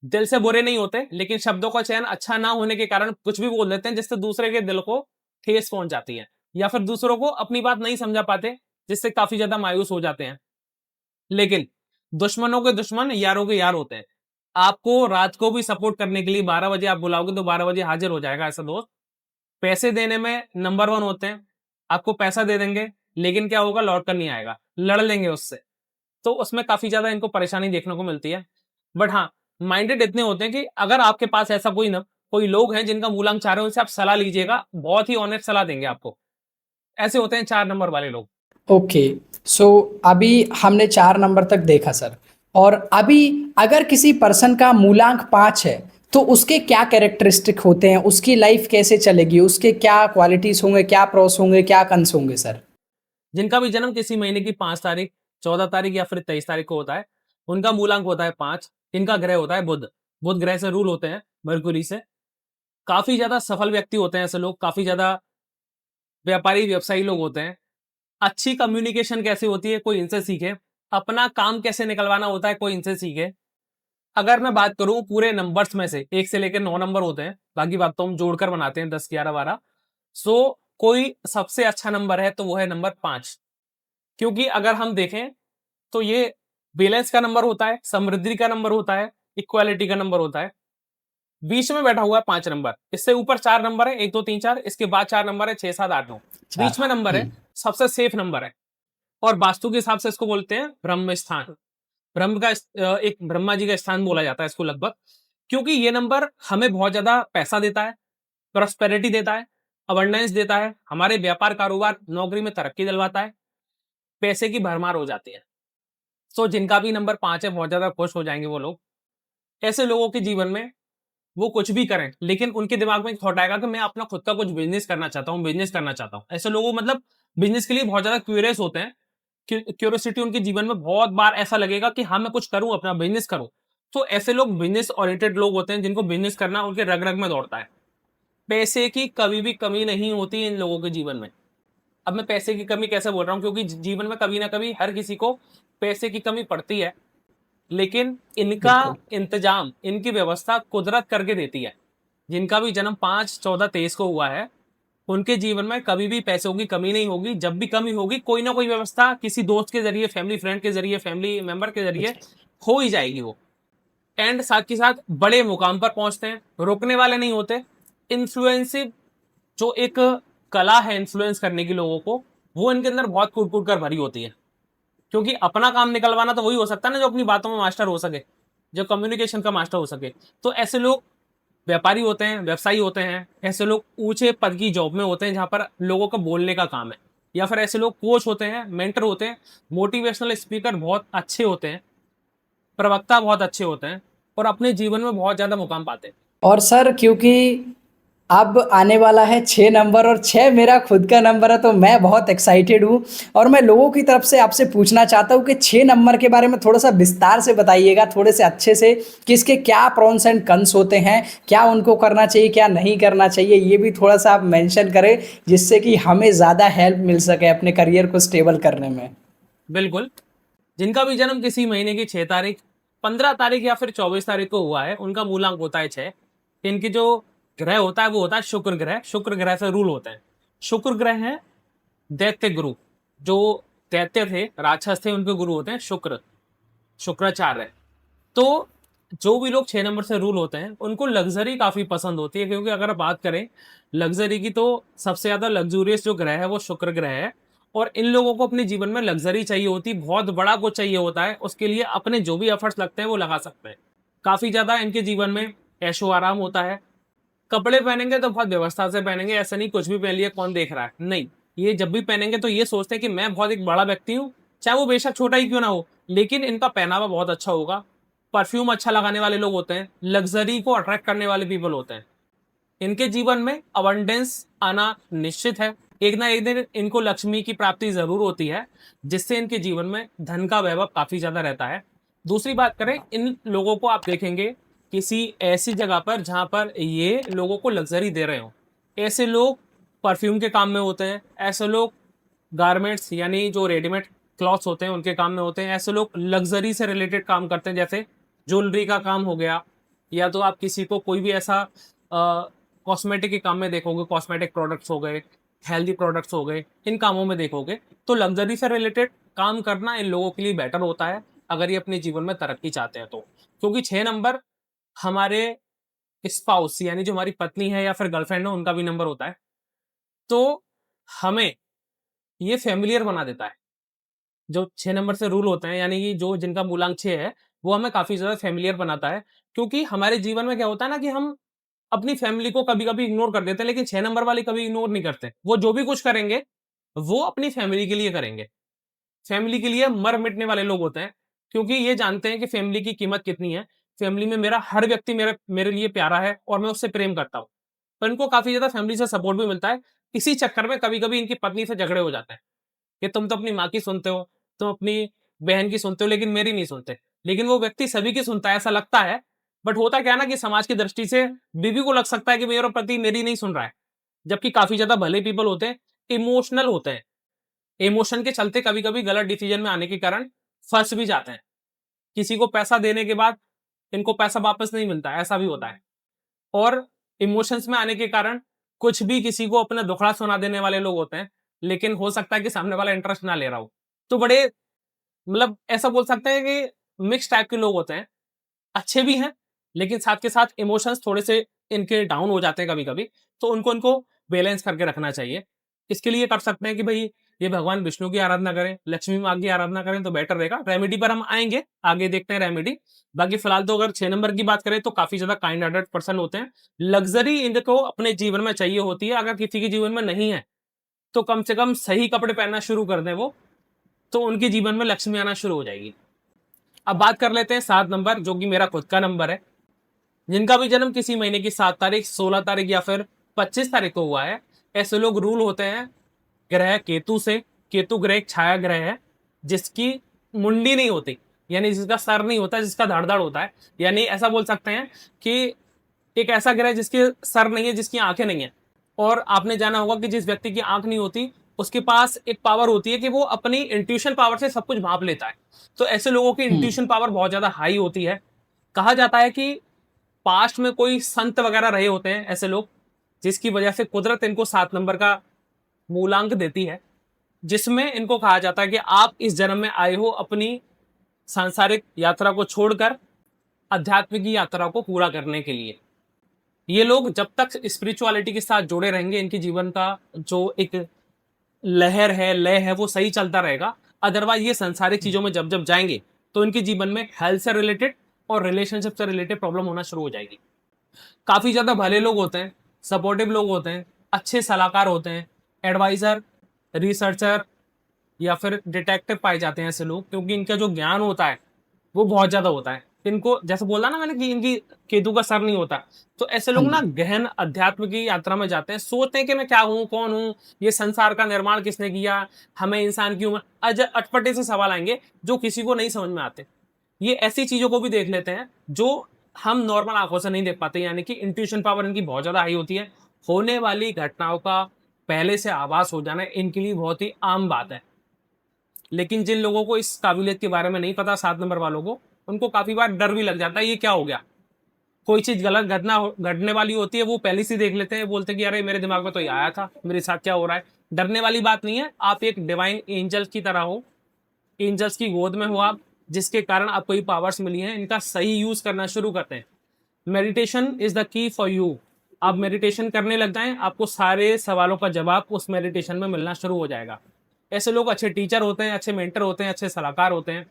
दिल से बुरे नहीं होते, लेकिन शब्दों का चयन अच्छा ना होने के कारण कुछ भी बोल देते हैं जिससे दूसरे के दिल को ठेस पहुंच जाती है, या फिर दूसरों को अपनी बात नहीं समझा पाते, जिससे काफी ज्यादा मायूस हो जाते हैं। लेकिन दुश्मनों के दुश्मन यारों के यार होते हैं। आपको रात को भी सपोर्ट करने के लिए 12 बजे आप बुलाओगे तो 12 बजे हाजिर हो जाएगा ऐसा दोस्त। पैसे देने में नंबर वन होते हैं। आपको पैसा दे देंगे, लेकिन क्या होगा, लौट कर नहीं आएगा, लड़ लेंगे उससे। तो उसमें काफी ज्यादा इनको परेशानी देखने को मिलती है। बट हाँ, माइंडेड इतने होते हैं कि अगर आपके पास ऐसा कोई लोग हैं जिनका मूलांक 4 है, उनसे आप सलाह लीजिएगा, बहुत ही ऑनेस्ट सलाह देंगे आपको। ऐसे होते हैं 4 नंबर वाले लोग। ओके। सो अभी हमने 4 नंबर तक देखा सर। और अभी अगर किसी पर्सन का मूलांक 5 है तो उसके क्या कैरेक्टरिस्टिक होते हैं, उसकी लाइफ कैसे चलेगी, उसके क्या क्वालिटीज होंगे, क्या प्रोस होंगे, क्या कंस होंगे सर? जिनका भी जन्म किसी महीने की 5 तारीख, 14 तारीख या फिर 23 तारीख को होता है, उनका मूलांक होता है 5। इनका ग्रह होता है बुध। बुध ग्रह से रूल होते हैं, मरकुरी से। काफी ज्यादा सफल व्यक्ति होते हैं ऐसे लोग, काफी ज्यादा व्यापारी व्यवसायी लोग होते हैं। अच्छी कम्युनिकेशन कैसे होती है, कोई इनसे सीखे। अपना काम कैसे निकलवाना होता है, कोई इनसे सीखे। अगर मैं बात करूं पूरे नंबर्स में से, 1 से लेकर 9 नंबर होते हैं, बाकी बात तो हम जोड़कर बनाते हैं 10, 11, 12। सो कोई सबसे अच्छा नंबर है तो वो है नंबर 5। क्योंकि अगर हम देखें तो ये बैलेंस का नंबर होता है, समृद्धि का नंबर होता है, इक्वालिटी का नंबर होता है। बीच में बैठा हुआ है 5 नंबर। इससे ऊपर 4 नंबर है, 1, 2, 3, 4। इसके बाद 4 नंबर है, 6, 7, 8, 9। चार। बीच में नंबर है, सबसे सेफ नंबर है। और वास्तु के हिसाब से इसको बोलते हैं ब्रह्म स्थान। ब्रह्म का एक ब्रह्मा जी का स्थान बोला जाता है इसको लगभग। क्योंकि ये नंबर हमें बहुत ज्यादा पैसा देता है, प्रॉस्पेरिटी देता है, अबंडेंस देता है, हमारे व्यापार कारोबार नौकरी में तरक्की दिलवाता है, पैसे की भरमार हो जाती है। सो जिनका भी नंबर 5 है बहुत ज्यादा खुश हो जाएंगे वो लोग। ऐसे लोगों के जीवन में वो कुछ भी करें, लेकिन उनके दिमाग में एक थॉट आएगा कि मैं अपना खुद का कुछ बिजनेस करना चाहता हूँ, बिजनेस करना चाहता हूँ। ऐसे लोगों मतलब बिजनेस के लिए बहुत ज्यादा क्यूरियस होते हैं। क्यूरियोसिटी उनके जीवन में बहुत बार ऐसा लगेगा कि हाँ मैं कुछ करूं, अपना बिजनेस करूं। तो ऐसे लोग बिजनेस ओरिएंटेड लोग होते हैं, जिनको बिजनेस करना उनके रग रग में दौड़ता है। पैसे की कभी भी कमी नहीं होती इन लोगों के जीवन में। अब मैं पैसे की कमी कैसे बोल रहा हूँ, क्योंकि जीवन में कभी ना कभी हर किसी को पैसे की कमी पड़ती है, लेकिन इनका बिल्कुल। इंतजाम, इनकी व्यवस्था कुदरत करके देती है। जिनका भी जन्म 5, 14, 23 को हुआ है, उनके जीवन में कभी भी पैसों की कमी नहीं होगी। जब भी कमी होगी, कोई ना कोई व्यवस्था किसी दोस्त के जरिए, फैमिली फ्रेंड के जरिए, फैमिली मेंबर के जरिए हो ही जाएगी वो। एंड साथ के साथ बड़े मुकाम पर पहुंचते हैं, रोकने वाले नहीं होते। इन्फ्लुएंसिव जो एक कला है इन्फ्लुएंस करने की लोगों को, वो इनके अंदर बहुत कूट कूट कर भरी होती है। क्योंकि अपना काम निकलवाना तो वही हो सकता है ना जो अपनी बातों में मास्टर हो सके, जो कम्युनिकेशन का मास्टर हो सके। तो ऐसे लोग व्यापारी होते हैं, व्यवसायी होते हैं। ऐसे लोग ऊंचे पद की जॉब में होते हैं जहां पर लोगों का बोलने का काम है। या फिर ऐसे लोग कोच होते हैं, मेंटर होते हैं, मोटिवेशनल स्पीकर बहुत अच्छे होते हैं, प्रवक्ता बहुत अच्छे होते हैं, और अपने जीवन में बहुत ज्यादा मुकाम पाते हैं। और सर क्योंकि अब आने वाला है 6 नंबर और 6 मेरा खुद का नंबर है तो मैं बहुत एक्साइटेड हूँ। और मैं लोगों की तरफ से आपसे पूछना चाहता हूँ कि 6 नंबर के बारे में थोड़ा सा विस्तार से बताइएगा, थोड़े से अच्छे से, कि इसके क्या प्रॉन्स एंड कन्स होते हैं, क्या उनको करना चाहिए, क्या नहीं करना चाहिए, ये भी थोड़ा सा आप मेंशन करें जिससे कि हमें ज़्यादा हेल्प मिल सके अपने करियर को स्टेबल करने में। बिल्कुल। जिनका भी जन्म किसी महीने की 6 तारीख, 15 तारीख या फिर 24 तारीख को हुआ है, उनका मूलांक होता है 6। इनकी जो ग्रह होता है वो होता है शुक्र ग्रह। शुक्र ग्रह से रूल होते हैं। शुक्र ग्रह है दैत्य गुरु। जो दैत्य थे, राक्षस थे, उनके गुरु होते हैं शुक्र, शुक्राचार्य। तो जो भी लोग 6 नंबर से रूल होते हैं उनको लग्जरी काफी पसंद होती है, क्योंकि अगर बात करें लग्जरी की तो सबसे ज्यादा लग्जूरियस जो ग्रह है वो शुक्र ग्रह है। और इन लोगों को अपने जीवन में लग्जरी चाहिए होती, बहुत बड़ा कुछ चाहिए होता है, उसके लिए अपने जो भी एफर्ट्स लगते हैं वो लगा सकते हैं। काफी ज्यादा इनके जीवन में ऐशो आराम होता है। कपड़े पहनेंगे तो बहुत व्यवस्था से पहनेंगे, ऐसा नहीं कुछ भी पहन लिया कौन देख रहा है, नहीं। ये जब भी पहनेंगे तो ये सोचते हैं कि मैं बहुत एक बड़ा व्यक्ति हूँ, चाहे वो बेशक छोटा ही क्यों ना हो, लेकिन इनका पहनावा बहुत अच्छा होगा। परफ्यूम अच्छा लगाने वाले लोग होते हैं, लग्जरी को अट्रैक्ट करने वाले पीपल होते हैं। इनके जीवन में अबंडेंस आना निश्चित है, एक ना एक दिन इनको लक्ष्मी की प्राप्ति जरूर होती है, जिससे इनके जीवन में धन का वैभव काफी ज्यादा रहता है। दूसरी बात करें, इन लोगों को आप देखेंगे किसी ऐसी जगह पर जहां पर ये लोगों को लग्जरी दे रहे हो, ऐसे लोग परफ्यूम के काम में होते हैं, ऐसे लोग गारमेंट्स यानी जो रेडीमेड क्लॉथ्स होते हैं उनके काम में होते हैं, ऐसे लोग लग्जरी से रिलेटेड काम करते हैं, जैसे ज्वेलरी का काम हो गया, या तो आप किसी को कोई भी ऐसा कॉस्मेटिक के काम में देखोगे, कॉस्मेटिक प्रोडक्ट्स हो गए, हेल्दी प्रोडक्ट्स हो गए, इन कामों में देखोगे तो लग्जरी से रिलेटेड काम करना इन लोगों के लिए बेटर होता है, अगर ये अपने जीवन में तरक्की चाहते हैं तो। क्योंकि 6 नंबर हमारे स्पाउस यानी जो हमारी पत्नी है या फिर गर्लफ्रेंड है उनका भी नंबर होता है, तो हमें ये फेमिलियर बना देता है। जो 6 नंबर से रूल होते हैं यानी कि जो जिनका मूलांक 6 है, वो हमें काफ़ी ज़्यादा फ़ैमिलियर बनाता है। क्योंकि हमारे जीवन में क्या होता है ना कि हम अपनी फ़ैमिली को कभी-कभी इग्नोर कर देते हैं, लेकिन 6 नंबर वाले कभी इग्नोर नहीं करते। वो जो भी कुछ करेंगे, वो अपनी फ़ैमिली के लिए करेंगे। फ़ैमिली के लिए मर-मिटने वाले लोग होते हैं, क्योंकि ये जानते हैं कि फ़ैमिली की कीमत कितनी है। फ़ैमिली में मेरा हर व्यक्ति मेरे मेरे लिए प्यारा है और मैं उससे प्रेम करता हूँ। पर इनको काफ़ी ज़्यादा फ़ैमिली से सपोर्ट भी मिलता है। इसी चक्कर में कभी-कभी इनकी पत्नी से झगड़े हो जाते हैं। कि तुम तो अपनी माँ की सुनते हो, तुम अपनी बहन की सुनते हो, लेकिन मेरी नहीं सुनते। लेकिन वो व्यक्ति सभी की सुनता है ऐसा लगता है, बट होता क्या है ना कि समाज की दृष्टि से बीवी को लग सकता है कि मेरा पति मेरी नहीं सुन रहा है। जबकि काफ़ी ज़्यादा भले पीपल होते हैं, इमोशनल होते हैं। इमोशन के चलते कभी-कभी गलत डिसीजन में आने के कारण फँस भी जाते हैं। किसी को पैसा देने के बाद इनको पैसा वापस नहीं मिलता है, ऐसा भी होता है। और इमोशंस में आने के कारण कुछ भी किसी को अपना दुखड़ा सुना देने वाले लोग होते हैं, लेकिन हो सकता है कि सामने वाला इंटरेस्ट ना ले रहा हो। तो बड़े मतलब ऐसा बोल सकते हैं कि मिक्स टाइप के लोग होते हैं, अच्छे भी हैं, लेकिन साथ के साथ इमोशंस थोड़े से इनके डाउन हो जाते हैं कभी-कभी, तो उनको इनको बैलेंस करके रखना चाहिए। इसके लिए कर सकते हैं कि भई ये भगवान विष्णु की आराधना करें, लक्ष्मी माँ की आराधना करें तो बेटर रहेगा। रेमेडी पर हम आएँगे, आगे देखते हैं रेमेडी। बाकी फिलहाल तो अगर 6 नंबर की बात करें तो काफ़ी ज़्यादा काइंड हार्टेड पर्सन होते हैं। लग्ज़री इनको अपने जीवन में चाहिए होती है, अगर किसी के जीवन में नहीं है, तो कम से कम सही कपड़े पहनना शुरू कर दें वो, तो उनके जीवन में लक्ष्मी आना शुरू हो जाएगी। अब बात कर लेते हैं 7 नंबर, जो कि मेरा खुद का नंबर है। जिनका भी जन्म किसी महीने की 7 तारीख, 16 तारीख या फिर 25 तारीख को हुआ है, ऐसे लोग रूल होते हैं ग्रह केतु से। केतु ग्रह एक छाया ग्रह है, जिसकी मुंडी नहीं होती, यानी जिसका सर नहीं होता, जिसका धड़-धड़ होता है। यानी ऐसा बोल सकते हैं कि एक ऐसा ग्रह जिसके सर नहीं है, जिसकी आंखें नहीं है। और आपने जाना होगा कि जिस व्यक्ति की आंख नहीं होती, उसके पास एक पावर होती है कि वो अपनी इंट्यूशन पावर से सब कुछ भांप लेता है। तो ऐसे लोगों की हुँ, इंट्यूशन पावर बहुत ज्यादा हाई होती है। कहा जाता है कि पास्ट में कोई संत वगैरह रहे होते हैं ऐसे लोग, जिसकी वजह से कुदरत इनको 7 नंबर का मूलांक देती है, जिसमें इनको कहा जाता है कि आप इस जन्म में आए हो अपनी सांसारिक यात्रा को छोड़कर आध्यात्मिक यात्रा को पूरा करने के लिए। ये लोग जब तक स्पिरिचुअलिटी के साथ जुड़े रहेंगे, इनके जीवन का जो एक लहर है, लय है, वो सही चलता रहेगा। अदरवाइज ये सांसारिक चीजों में जब जब जाएंगे तो इनके जीवन में हेल्थ से रिलेटेड और रिलेशनशिप से रिलेटेड प्रॉब्लम होना शुरू हो जाएगी। काफी ज्यादा भले लोग होते हैं, सपोर्टिव लोग होते हैं, अच्छे सलाहकार होते हैं, एडवाइजर, रिसर्चर या फिर डिटेक्टिव पाए जाते हैं ऐसे लोग, क्योंकि इनका जो ज्ञान होता है वो बहुत ज्यादा होता है। इनको जैसे बोला ना मैंने कि इनकी केतु का सर नहीं होता, तो ऐसे हाँ लोग ना जी। गहन अध्यात्म की यात्रा में जाते हैं, सोचते हैं कि मैं क्या हूँ, कौन हूँ, ये संसार का निर्माण किसने किया, हमें इंसान की उम्र, अटपटे से सवाल आएंगे जो किसी को नहीं समझ में आते। ये ऐसी चीजों को भी देख लेते हैं जो हम नॉर्मल आंखों से नहीं देख पाते, यानी कि इंट्यूशन पावर इनकी बहुत ज्यादा हाई होती है। होने वाली घटनाओं का पहले से आभास हो जाना इनके लिए बहुत ही आम बात है। लेकिन जिन लोगों को इस काबिलियत के बारे में नहीं पता, 7 नंबर वालों को, उनको काफी बार डर भी लग जाता है, ये क्या हो गया। कोई चीज गलत घटने वाली होती है, वो पहले से देख लेते हैं, बोलते हैं कि अरे मेरे दिमाग में तो ये आया था, मेरे साथ क्या हो रहा है। डरने वाली बात नहीं है, आप एक डिवाइन एंजल की तरह हो, एंजल्स की गोद में हो आप, जिसके कारण आपको ये पावर्स मिली हैं, इनका सही यूज करना शुरू करते हैं। Meditation is the key for you. आप मेडिटेशन करने लग जाएं, आपको सारे सवालों का जवाब उस मेडिटेशन में मिलना शुरू हो जाएगा। ऐसे लोग अच्छे टीचर होते हैं, अच्छे मेंटर होते हैं, अच्छे सलाहकार होते हैं,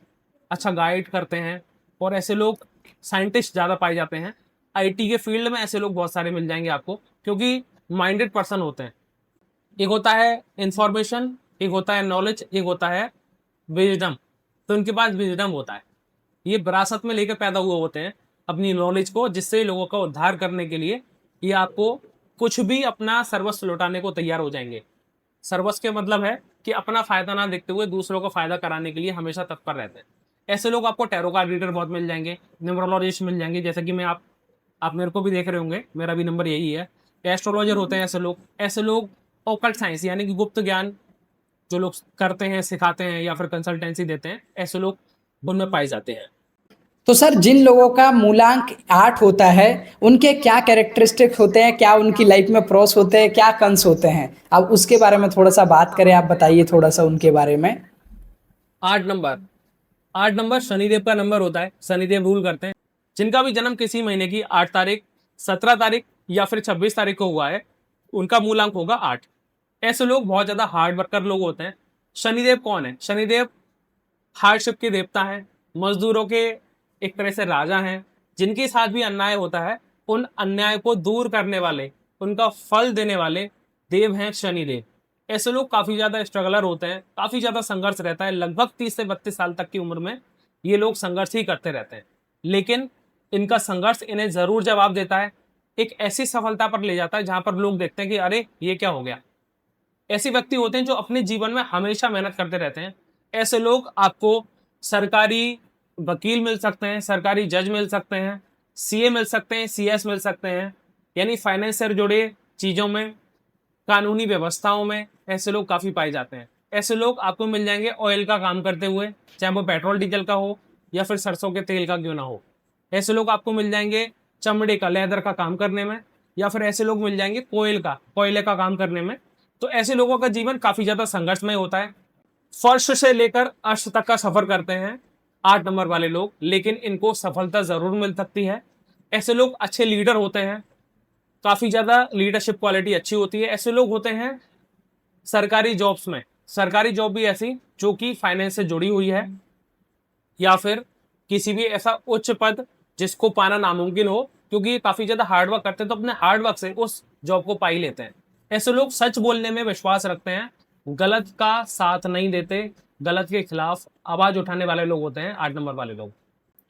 अच्छा गाइड करते हैं, और ऐसे लोग साइंटिस्ट ज़्यादा पाए जाते हैं। आईटी के फील्ड में ऐसे लोग बहुत सारे मिल जाएंगे आपको, क्योंकि माइंडेड पर्सन होते हैं। एक होता है इंफॉर्मेशन, एक होता है नॉलेज, एक होता है विजडम। तो इनके पास विजडम होता है, ये विरासत में लेकर पैदा हुए होते हैं अपनी नॉलेज को, जिससे लोगों का उद्धार करने के लिए ये आपको कुछ भी अपना सर्वस्व लौटाने को तैयार हो जाएंगे। सर्वस्व के मतलब है कि अपना फायदा ना देखते हुए दूसरों को फायदा कराने के लिए हमेशा तत्पर रहते हैं। ऐसे लोग आपको टैरो कार्ड रीडर बहुत मिल जाएंगे, न्यूमरोलॉजिस्ट मिल जाएंगे, जैसे कि मैं आप मेरे को भी देख रहे होंगे, मेरा भी नंबर यही है। एस्ट्रोलॉजर होते हैं ऐसे लोग ऑकल्ट साइंस यानी कि गुप्त ज्ञान जो लोग करते हैं, सिखाते हैं या फिर कंसल्टेंसी देते हैं, ऐसे लोग उनमें पाए जाते हैं। तो सर जिन लोगों का मूलांक 8 होता है उनके क्या कैरेक्टरिस्टिक होते हैं, क्या उनकी लाइफ में प्रोस होते हैं, क्या कंस होते हैं? अब उसके बारे में थोड़ा सा बात करें, आप बताइए थोड़ा सा उनके बारे में। 8 नंबर, 8 नंबर शनिदेव का नंबर होता है, शनिदेव रूल करते हैं। जिनका भी जन्म किसी महीने की 8 तारीख, 17 तारीख या फिर 26 तारीख को हुआ है, उनका मूलांक होगा 8। ऐसे लोग बहुत ज्यादा हार्ड वर्कर लोग होते हैं। शनिदेव कौन है? शनिदेव हार्डशिप के देवता हैं, मजदूरों के एक तरह से राजा हैं। जिनके साथ भी अन्याय होता है, उन अन्याय को दूर करने वाले, उनका फल देने वाले देव हैं शनिदेव। ऐसे लोग काफी ज्यादा स्ट्रगलर होते हैं, काफी ज्यादा संघर्ष रहता है। लगभग 30 से 32 साल तक की उम्र में ये लोग संघर्ष ही करते रहते हैं, लेकिन इनका संघर्ष इन्हें जरूर जवाब देता है, एक ऐसी सफलता पर ले जाता है जहां पर लोग देखते हैं कि अरे ये क्या हो गया। ऐसे व्यक्ति होते हैं जो अपने जीवन में हमेशा मेहनत करते रहते हैं। ऐसे लोग आपको सरकारी वकील मिल सकते हैं, सरकारी जज मिल सकते हैं, सीए मिल सकते हैं, सीएस मिल सकते हैं, यानी फाइनेंस से जुड़े चीज़ों में, कानूनी व्यवस्थाओं में ऐसे लोग काफ़ी पाए जाते हैं। ऐसे लोग आपको मिल जाएंगे ऑयल का काम करते हुए, चाहे वो पेट्रोल डीजल का हो या फिर सरसों के तेल का क्यों ना हो। ऐसे लोग आपको मिल जाएंगे चमड़े का, लेदर का काम करने में, या फिर ऐसे लोग मिल जाएंगे कोयले का काम करने में। तो ऐसे लोगों का जीवन काफ़ी ज़्यादा संघर्षमय होता है। फर्श से लेकर अर्श तक का सफर करते हैं 8 नंबर वाले लोग, लेकिन इनको सफलता जरूर मिल सकती है। ऐसे लोग अच्छे लीडर होते हैं, काफी ज्यादा लीडरशिप क्वालिटी अच्छी होती है। ऐसे लोग होते हैं सरकारी जॉब्स में, सरकारी जॉब भी ऐसी जो कि फाइनेंस से जुड़ी हुई है, या फिर किसी भी ऐसा उच्च पद जिसको पाना नामुमकिन हो, क्योंकि ये काफी ज्यादा हार्डवर्क करते हैं, तो अपने हार्डवर्क से उस जॉब को पा ही लेते हैं। ऐसे लोग सच बोलने में विश्वास रखते हैं, गलत का साथ नहीं देते, गलत के खिलाफ आवाज उठाने वाले लोग होते हैं 8 नंबर वाले लोग।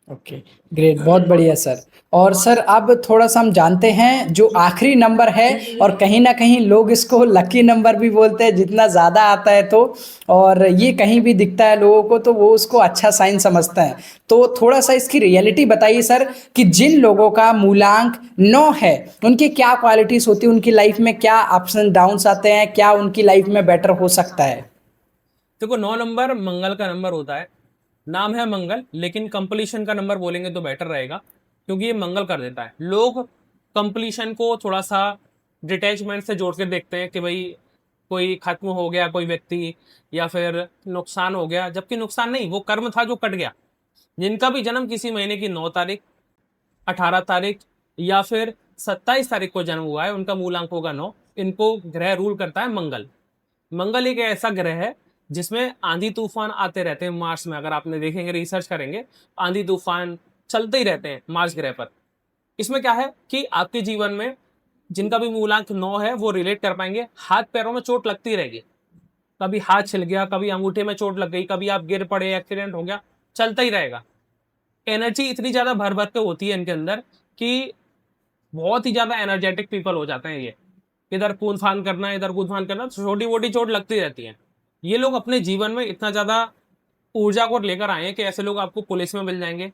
ओके, ग्रेट, बहुत बढ़िया सर। और सर अब थोड़ा सा हम जानते हैं जो आखिरी नंबर है, और कहीं ना कहीं लोग इसको लकी नंबर भी बोलते हैं जितना ज़्यादा आता है तो, और ये कहीं भी दिखता है लोगों को तो वो उसको अच्छा साइन समझते हैं। तो थोड़ा सा इसकी रियलिटी बताइए सर कि जिन लोगों का मूलांक 9 है उनकी क्या क्वालिटीज़ होती है, उनकी लाइफ में क्या अप्स एंड डाउन्स आते हैं, क्या उनकी लाइफ में बेटर हो सकता है? देखो 9 नंबर मंगल का नंबर होता है, नाम है मंगल, लेकिन कंप्लीशन का नंबर बोलेंगे तो बेटर रहेगा, क्योंकि ये मंगल कर देता है। लोग कंप्लीशन को थोड़ा सा डिटैचमेंट से जोड़ के देखते हैं कि भाई कोई खत्म हो गया कोई व्यक्ति, या फिर नुकसान हो गया, जबकि नुकसान नहीं, वो कर्म था जो कट गया। जिनका भी जन्म किसी महीने की 9 तारीख, 18 तारीख या फिर 27 तारीख को जन्म हुआ है, उनका मूलांक होगा 9। इनको ग्रह रूल करता है मंगल। मंगल एक ऐसा ग्रह है जिसमें आंधी तूफान आते रहते हैं मार्स में। अगर आपने देखेंगे, रिसर्च करेंगे, आंधी तूफान चलते ही रहते हैं मार्स ग्रह पर। इसमें क्या है कि आपके जीवन में जिनका भी मूलांक 9 है वो रिलेट कर पाएंगे। हाथ पैरों में चोट लगती रहेगी, कभी हाथ छिल गया, कभी अंगूठे में चोट लग गई, कभी आप गिर पड़े, एक्सीडेंट हो गया, चलता ही रहेगा। एनर्जी इतनी ज्यादा भर भर के होती है इनके अंदर कि बहुत ही ज्यादा एनर्जेटिक पीपल हो जाते हैं ये। इधर कूद फान करना, इधर कूद फान करना, छोटी मोटी चोट लगती रहती है। ये लोग अपने जीवन में इतना ज्यादा ऊर्जा को लेकर आए हैं कि ऐसे लोग आपको पुलिस में मिल जाएंगे,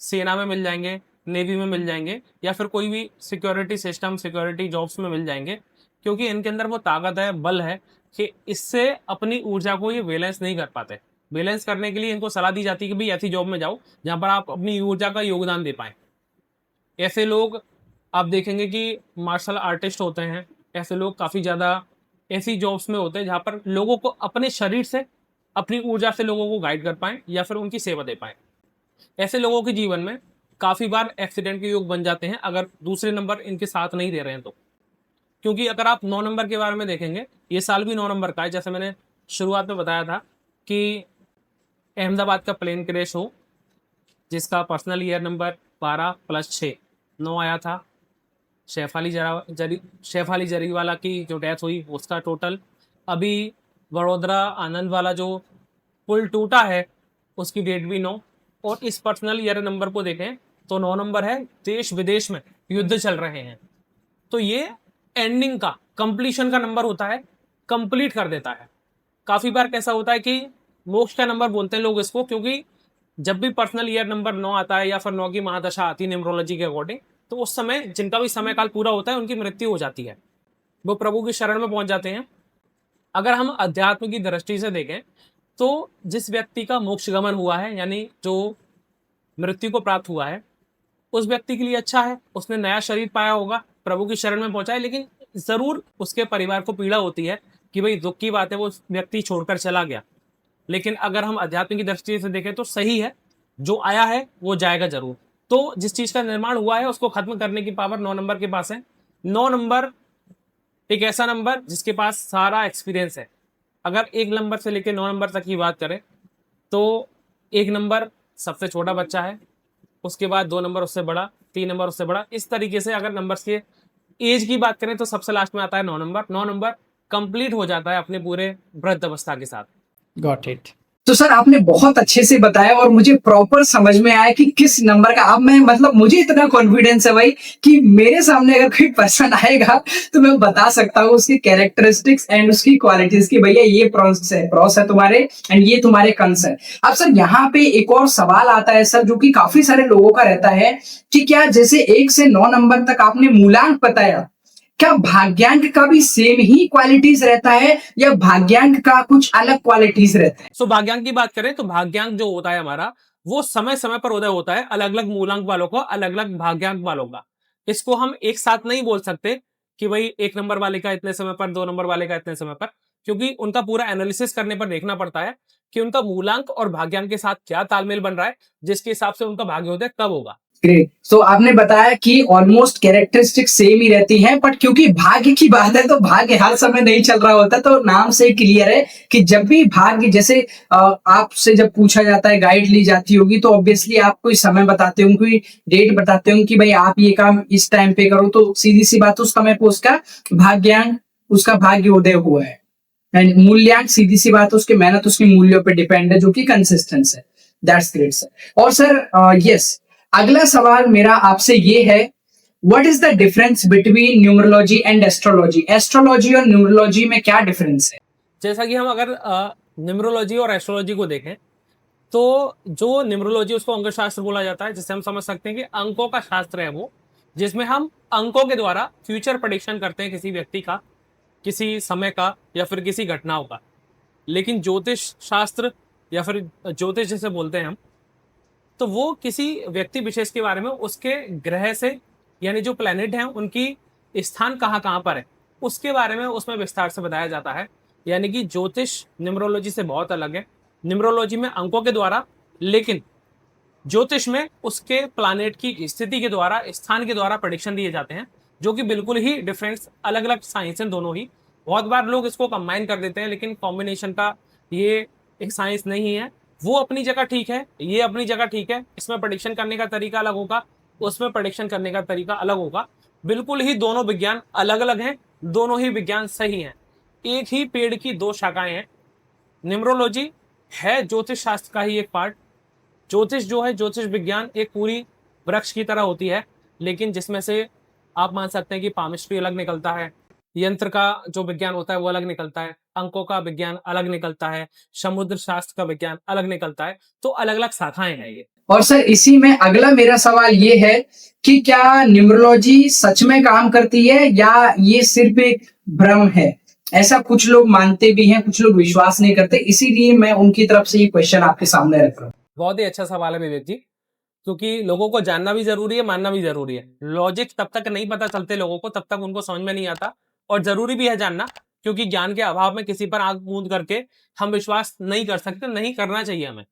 सेना में मिल जाएंगे, नेवी में मिल जाएंगे, या फिर कोई भी सिक्योरिटी सिस्टम, सिक्योरिटी जॉब्स में मिल जाएंगे, क्योंकि इनके अंदर वो ताकत है, बल है कि इससे अपनी ऊर्जा को ये बैलेंस नहीं कर पाते। बैलेंस करने के लिए इनको सलाह दी जाती है कि भाई ऐसी जॉब में जाओ जहां पर आप अपनी ऊर्जा का योगदान दे पाए। ऐसे लोग आप देखेंगे कि मार्शल आर्टिस्ट होते हैं। ऐसे लोग काफ़ी ज़्यादा ऐसी जॉब्स में होते हैं जहाँ पर लोगों को अपने शरीर से अपनी ऊर्जा से लोगों को गाइड कर पाएं या फिर उनकी सेवा दे पाएं। ऐसे लोगों के जीवन में काफ़ी बार एक्सीडेंट के योग बन जाते हैं अगर दूसरे नंबर इनके साथ नहीं दे रहे हैं तो। क्योंकि अगर आप 9 नंबर के बारे में देखेंगे, ये साल भी 9 नंबर का है। जैसे मैंने शुरुआत में बताया था कि अहमदाबाद का प्लेन क्रैश हो जिसका पर्सनल ईयर नंबर 12 + 6 9 आया था। शेफाली जरीवाला की जो डेथ हुई उसका टोटल, अभी वडोदरा आनंद वाला जो पुल टूटा है उसकी डेट भी 9। और इस पर्सनल ईयर नंबर को देखें तो 9 नंबर है, देश विदेश में युद्ध चल रहे हैं। तो ये एंडिंग का, कंप्लीशन का नंबर होता है, कंप्लीट कर देता है। काफ़ी बार कैसा होता है कि मोक्ष का नंबर बोलते हैं लोग इसको, क्योंकि जब भी पर्सनल ईयर नंबर 9 आता है या फिर 9 की महादशा आती है न्यूमरोलॉजी के अकॉर्डिंग, तो उस समय जिनका भी समय काल पूरा होता है उनकी मृत्यु हो जाती है, वो प्रभु की शरण में पहुंच जाते हैं। अगर हम अध्यात्म की दृष्टि से देखें तो जिस व्यक्ति का मोक्ष गमन हुआ है, यानी जो मृत्यु को प्राप्त हुआ है, उस व्यक्ति के लिए अच्छा है, उसने नया शरीर पाया होगा, प्रभु की शरण में पहुंचा है। लेकिन जरूर उसके परिवार को पीड़ा होती है कि भाई दुख की बात है वो व्यक्ति छोड़कर चला गया। लेकिन अगर हम अध्यात्म की दृष्टि से देखें तो सही है, जो आया है वो जाएगा जरूर। तो जिस चीज का निर्माण हुआ है उसको खत्म करने की पावर 9 नंबर के पास है। 9 नंबर एक ऐसा नंबर जिसके पास सारा एक्सपीरियंस है। अगर 1 नंबर से लेकर 9 नंबर तक की बात करें तो 1 नंबर सबसे छोटा बच्चा है, उसके बाद 2 नंबर उससे बड़ा, 3 नंबर उससे बड़ा, इस तरीके से अगर नंबर्स के एज की बात करें तो सबसे लास्ट में आता है 9 नंबर। 9 नंबर कंप्लीट हो जाता है अपने पूरे वृद्ध अवस्था के साथ। Got it. तो सर आपने बहुत अच्छे से बताया और मुझे प्रॉपर समझ में आया कि किस नंबर का, अब मैं मतलब मुझे इतना कॉन्फिडेंस है भाई कि मेरे सामने अगर कोई पर्सन आएगा तो मैं बता सकता हूँ उसकी कैरेक्टरिस्टिक्स एंड उसकी क्वालिटीज की भैया ये प्रॉस है तुम्हारे एंड ये तुम्हारे कंस है। अब सर यहाँ पे एक और सवाल आता है सर, जो कि काफी सारे लोगों का रहता है कि क्या जैसे 1 से 9 नंबर तक आपने मूलांक बताया, क्या भाग्यांक का भी सेम ही क्वालिटीज रहता है या भाग्यांक का कुछ अलग क्वालिटीज रहता है? सो भाग्यांक की बात करें तो भाग्यांक जो होता है हमारा वो समय समय पर उदय होता है, अलग अलग मूलांक वालों का, अलग अलग भाग्यांक वालों का। इसको हम एक साथ नहीं बोल सकते कि भाई 1 नंबर वाले का इतने समय पर, 2 नंबर वाले का इतने समय पर, क्योंकि उनका पूरा एनालिसिस करने पर देखना पड़ता है कि उनका मूलांक और भाग्यांक के साथ क्या तालमेल बन रहा है, जिसके हिसाब से उनका भाग्योदय कब होगा। ग्रेट। तो आपने बताया कि ऑलमोस्ट कैरेक्टरिस्टिक सेम ही रहती हैं, बट क्योंकि भाग्य की बात है तो भाग्य हर समय नहीं चल रहा होता, तो नाम से क्लियर है कि जब भी भाग्य, जैसे आपसे जब पूछा जाता है, गाइड ली जाती होगी, तो ऑब्वियसली आप कोई समय बताते होंगे, कोई डेट बताते होंगे कि भाई आप ये काम इस टाइम पे करो, तो सीधी सी बात उस समय पे उसका भाग्यांक, उसका भाग्य उदय हुआ है। एंड मूल्यांक सीधी सी बात उसके मेहनत, उसके मूल्यों पे डिपेंड है, जो कि कंसिस्टेंस है। That's great sir. और सर यस, अगला सवाल मेरा आपसे ये है, what is the difference between numerology and astrology? Astrology और न्यूमरोलॉजी में क्या डिफरेंस है? जैसा कि हम अगर न्यूमरोलॉजी और एस्ट्रोलॉजी को देखें तो जो न्यूमरोलॉजी उसको अंक शास्त्र बोला जाता है, जिससे हम समझ सकते हैं कि अंकों का शास्त्र है वो, जिसमें हम अंकों के द्वारा फ्यूचर प्रेडिक्शन करते हैं किसी व्यक्ति का, किसी समय का या फिर किसी घटनाओं का। लेकिन ज्योतिष शास्त्र या फिर ज्योतिष जिसे बोलते हैं हम, तो वो किसी व्यक्ति विशेष के बारे में, उसके ग्रह से, यानी जो प्लैनेट हैं उनकी स्थान कहाँ कहाँ पर है उसके बारे में उसमें विस्तार से बताया जाता है। यानी कि ज्योतिष न्यूमरोलॉजी से बहुत अलग है। न्यूमरोलॉजी में अंकों के द्वारा, लेकिन ज्योतिष में उसके प्लैनेट की स्थिति के द्वारा, स्थान के द्वारा प्रेडिक्शन दिए जाते हैं, जो कि बिल्कुल ही डिफरेंस, अलग अलग साइंस हैं दोनों ही। बहुत बार लोग इसको कंबाइन कर देते हैं, लेकिन कॉम्बिनेशन का ये एक साइंस नहीं है। वो अपनी जगह ठीक है, ये अपनी जगह ठीक है। इसमें प्रेडिक्शन करने का तरीका अलग होगा, उसमें प्रेडिक्शन करने का तरीका अलग होगा। बिल्कुल ही दोनों विज्ञान अलग अलग हैं, दोनों ही विज्ञान सही हैं। एक ही पेड़ की 2 शाखाएं हैं। न्यूमरोलॉजी है ज्योतिष शास्त्र का ही एक पार्ट। ज्योतिष जो है, ज्योतिष विज्ञान एक पूरी वृक्ष की तरह होती है, लेकिन जिसमें से आप मान सकते हैं कि पामिस्ट्री अलग निकलता है, यंत्र का जो विज्ञान होता है वो अलग निकलता है, अंकों का विज्ञान अलग निकलता है, समुद्र शास्त्र का विज्ञान अलग निकलता है। तो अलग अलग शाखाएं हैं ये। और सर इसी में अगला मेरा सवाल ये है कि क्या न्यूमरोलॉजी सच में काम करती है या ये सिर्फ एक भ्रम है? ऐसा कुछ लोग मानते भी हैं, कुछ लोग विश्वास नहीं करते, इसीलिए मैं उनकी तरफ से ये क्वेश्चन आपके सामने रख रहा हूँ। बहुत ही अच्छा सवाल है विवेक जी, क्योंकि लोगों को जानना भी जरूरी है, मानना भी जरूरी है। लॉजिक तब तक नहीं पता चलते लोगों को, तब तक उनको समझ में नहीं आता, और जरूरी भी है जानना, क्योंकि ज्ञान के अभाव में किसी पर आंख मूंद करके हम विश्वास नहीं कर सकते, नहीं करना चाहिए हमें।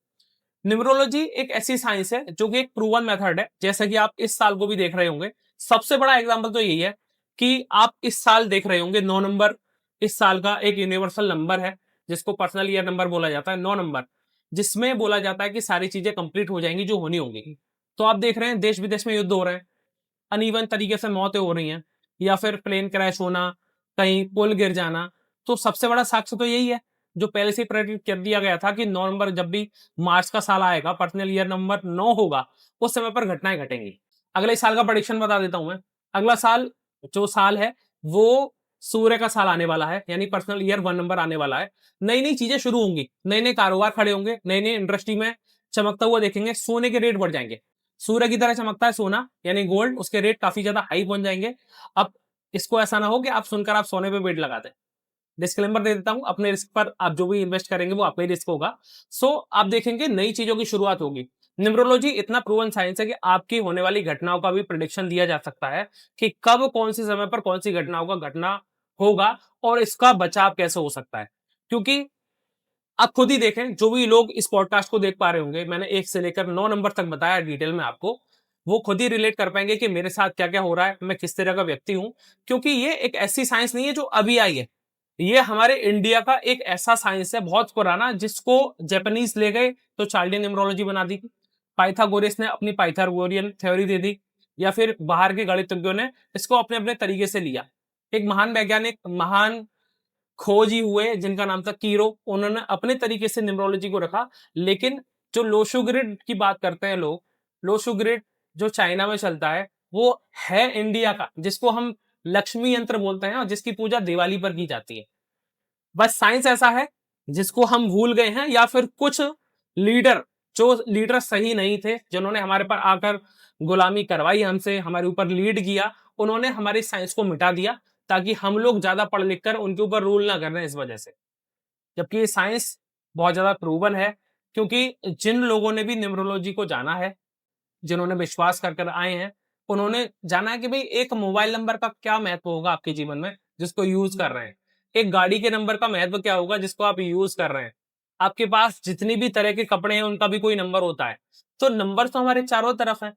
न्यूमरोलॉजी एक ऐसी साइंस है जो कि एक प्रूवन मेथड है, जैसा कि आप इस साल को भी देख रहे होंगे। सबसे बड़ा एग्जांपल तो यही है कि आप इस साल देख रहे होंगे 9 नंबर इस साल का एक यूनिवर्सल नंबर है, जिसको पर्सनल ईयर नंबर बोला जाता है, 9 नंबर, जिसमें बोला जाता है कि सारी चीजें कंप्लीट हो जाएंगी जो होनी होंगी। तो आप देख रहे हैं देश विदेश में युद्ध हो रहे हैं, अनइवन तरीके से मौतें हो रही हैं, या फिर प्लेन क्रैश होना, कहीं पुल गिर जाना। तो सबसे बड़ा साक्ष्य तो यही है जो पहले से प्रेडिक्ट कर दिया गया था कि नवंबर जब भी मार्च का साल आएगा, पर्सनल ईयर नंबर 9 होगा, उस समय पर घटनाएं घटेंगी। अगले साल का प्रेडिक्शन बता देता हूं मैं। अगला साल जो साल है वो सूर्य का साल आने वाला है, यानी पर्सनल ईयर 1 नंबर आने वाला है। नई नई चीजें शुरू होंगी, नए नए कारोबार खड़े होंगे, नई नई इंडस्ट्री में चमकता हुआ देखेंगे, सोने के रेट बढ़ जाएंगे। सूर्य की तरह चमकता है सोना यानी गोल्ड, उसके रेट काफी ज्यादा हाई पहुंच जाएंगे। अब इसको ऐसा ना हो कि आप सुनकर आप सोने पे बेट लगा दें। डिस्क्लेमर दे देता हूं, अपने रिस्क पर आप जो भी इन्वेस्ट करेंगे वो आपका ही रिस्क होगा। सो आप देखेंगे नई चीजों की शुरुआत होगी। न्यूमरोलॉजी इतना प्रूवन साइंस है कि आपकी होने वाली घटनाओं का भी प्रिडिक्शन दिया जा सकता है कि कब कौन से समय पर कौन सी घटनाओं का घटना होगा और इसका बचाव कैसे हो सकता है। क्योंकि आप खुद ही देखें, जो भी लोग इस पॉडकास्ट को देख पा रहे होंगे, मैंने 1 से लेकर 9 नंबर तक बताया डिटेल में आपको, वो खुद ही रिलेट कर पाएंगे कि मेरे साथ क्या क्या हो रहा है, मैं किस तरह का व्यक्ति हूं। क्योंकि ये एक ऐसी साइंस नहीं है जो अभी आई है, ये हमारे इंडिया का एक ऐसा साइंस है बहुत पुराना, जिसको जापानीज ले गए तो चार्ल्डियन न्यूमरोलॉजी बना दी, पाइथागोरस ने अपनी पाइथागोरियन थ्योरी दे दी, या फिर बाहर के गणितज्ञों ने इसको अपने अपने तरीके से लिया। एक महान वैज्ञानिक, महान खोजी हुए जिनका नाम था कीरो, उन्होंने अपने तरीके से न्यूमरोलॉजी को रखा। लेकिन जो लोशो ग्रिड की बात करते हैं लोग, लोशो ग्रिड जो चाइना में चलता है, वो है इंडिया का, जिसको हम लक्ष्मी यंत्र बोलते हैं और जिसकी पूजा दिवाली पर की जाती है। बस साइंस ऐसा है जिसको हम भूल गए हैं, या फिर कुछ लीडर, जो लीडर सही नहीं थे, जिन्होंने हमारे पर आकर गुलामी करवाई हमसे, हमारे ऊपर लीड किया, उन्होंने हमारी साइंस को मिटा दिया ताकि हम लोग ज्यादा पढ़ लिख कर उनके ऊपर रूल ना कर रहे हैं इस वजह से। जबकि ये साइंस बहुत ज्यादा प्रूवन है, क्योंकि जिन लोगों ने भी न्यूमरोलॉजी को जाना है, जिन्होंने विश्वास कर कर आए हैं, उन्होंने जाना है कि भाई एक मोबाइल नंबर का क्या महत्व होगा आपके जीवन में जिसको यूज कर रहे हैं, एक गाड़ी के नंबर का महत्व क्या होगा जिसको आप यूज कर रहे हैं, आपके पास जितनी भी तरह के कपड़े हैं उनका भी कोई नंबर होता है। तो नंबर तो हमारे चारों तरफ है,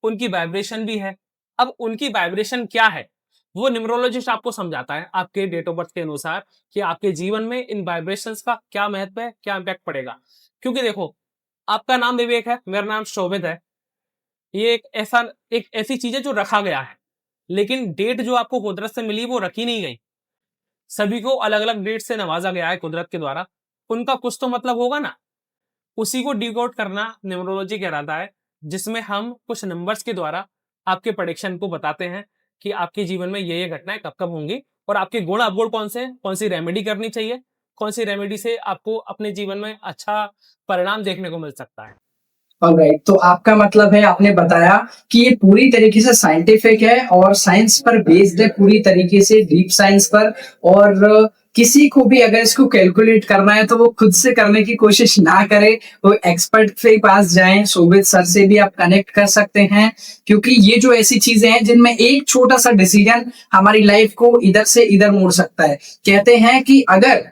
उनकी वाइब्रेशन भी है। अब उनकी वाइब्रेशन क्या है वो न्यूमरोलॉजिस्ट आपको समझाता है आपके डेट ऑफ बर्थ के अनुसार कि आपके जीवन में इन वाइब्रेशंस का क्या महत्व है, क्या इंपैक्ट पड़ेगा। क्योंकि देखो, आपका नाम विवेक है, मेरा नाम शोभित है, ये एक ऐसी चीज है जो रखा गया है, लेकिन डेट जो आपको कुदरत से मिली वो रखी नहीं गई। सभी को अलग अलग डेट से नवाजा गया है कुदरत के द्वारा, उनका कुछ तो मतलब होगा ना। उसी को डिकोड करना न्यूमरोलॉजी कहलाता है, जिसमें हम कुछ नंबर्स के द्वारा आपके प्रेडिक्शन को बताते हैं कि आपके जीवन में ये घटनाएं कब कब होंगी, और आपके गुण अवगुण कौन से हैं, कौन सी रेमेडी करनी चाहिए, कौन सी रेमेडी से आपको अपने जीवन में अच्छा परिणाम देखने को मिल सकता है। ऑलराइट, तो आपका मतलब है, आपने बताया कि ये पूरी तरीके से साइंटिफिक है और साइंस पर बेस्ड है, पूरी तरीके से डीप साइंस पर। और किसी को भी अगर इसको कैलकुलेट करना है तो वो खुद से करने की कोशिश ना करे, वो एक्सपर्ट के पास जाएं। शोभित सर से भी आप कनेक्ट कर सकते हैं, क्योंकि ये जो ऐसी चीजें हैं जिनमें एक छोटा सा डिसीजन हमारी लाइफ को इधर से इधर मोड़ सकता है। कहते हैं कि अगर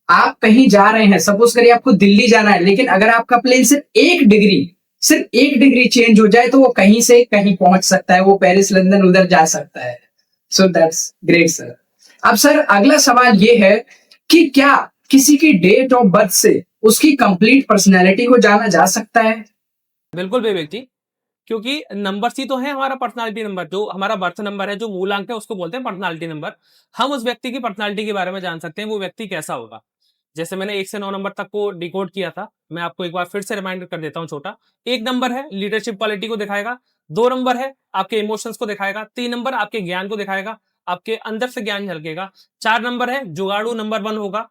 आप कहीं जा रहे हैं, सपोज करिए आपको दिल्ली जाना है, लेकिन अगर आपका प्लेन सिर्फ एक डिग्री चेंज हो जाए तो वो कहीं से कहीं पहुंच सकता है, वो पेरिस लंदन उधर जा सकता है। So that's great sir. अब सर अगला सवाल ये है कि क्या किसी की डेट ऑफ बर्थ से उसकी कंप्लीट पर्सनैलिटी को जाना जा सकता है? बिल्कुल विवेक जी, क्योंकि नंबर ही तो है हमारा पर्सनालिटी नंबर, जो हमारा बर्थ नंबर है, जो मूलांक है, उसको बोलते हैं पर्सनालिटी नंबर। हम उस व्यक्ति की पर्सनालिटी के बारे में जान सकते हैं वो व्यक्ति कैसा होगा। जैसे मैंने 1 से 9 नंबर तक को डिकोड किया था, मैं आपको एक बार फिर से रिमाइंडर कर देता हूं छोटा। 1 नंबर है लीडरशिप क्वालिटी को दिखाएगा, 2 नंबर है आपके इमोशंस को दिखाएगा, 3 नंबर आपके ज्ञान को दिखाएगा, आपके अंदर से ज्ञान झलकेगा, 4 नंबर है जुगाड़ू नंबर 1 होगा,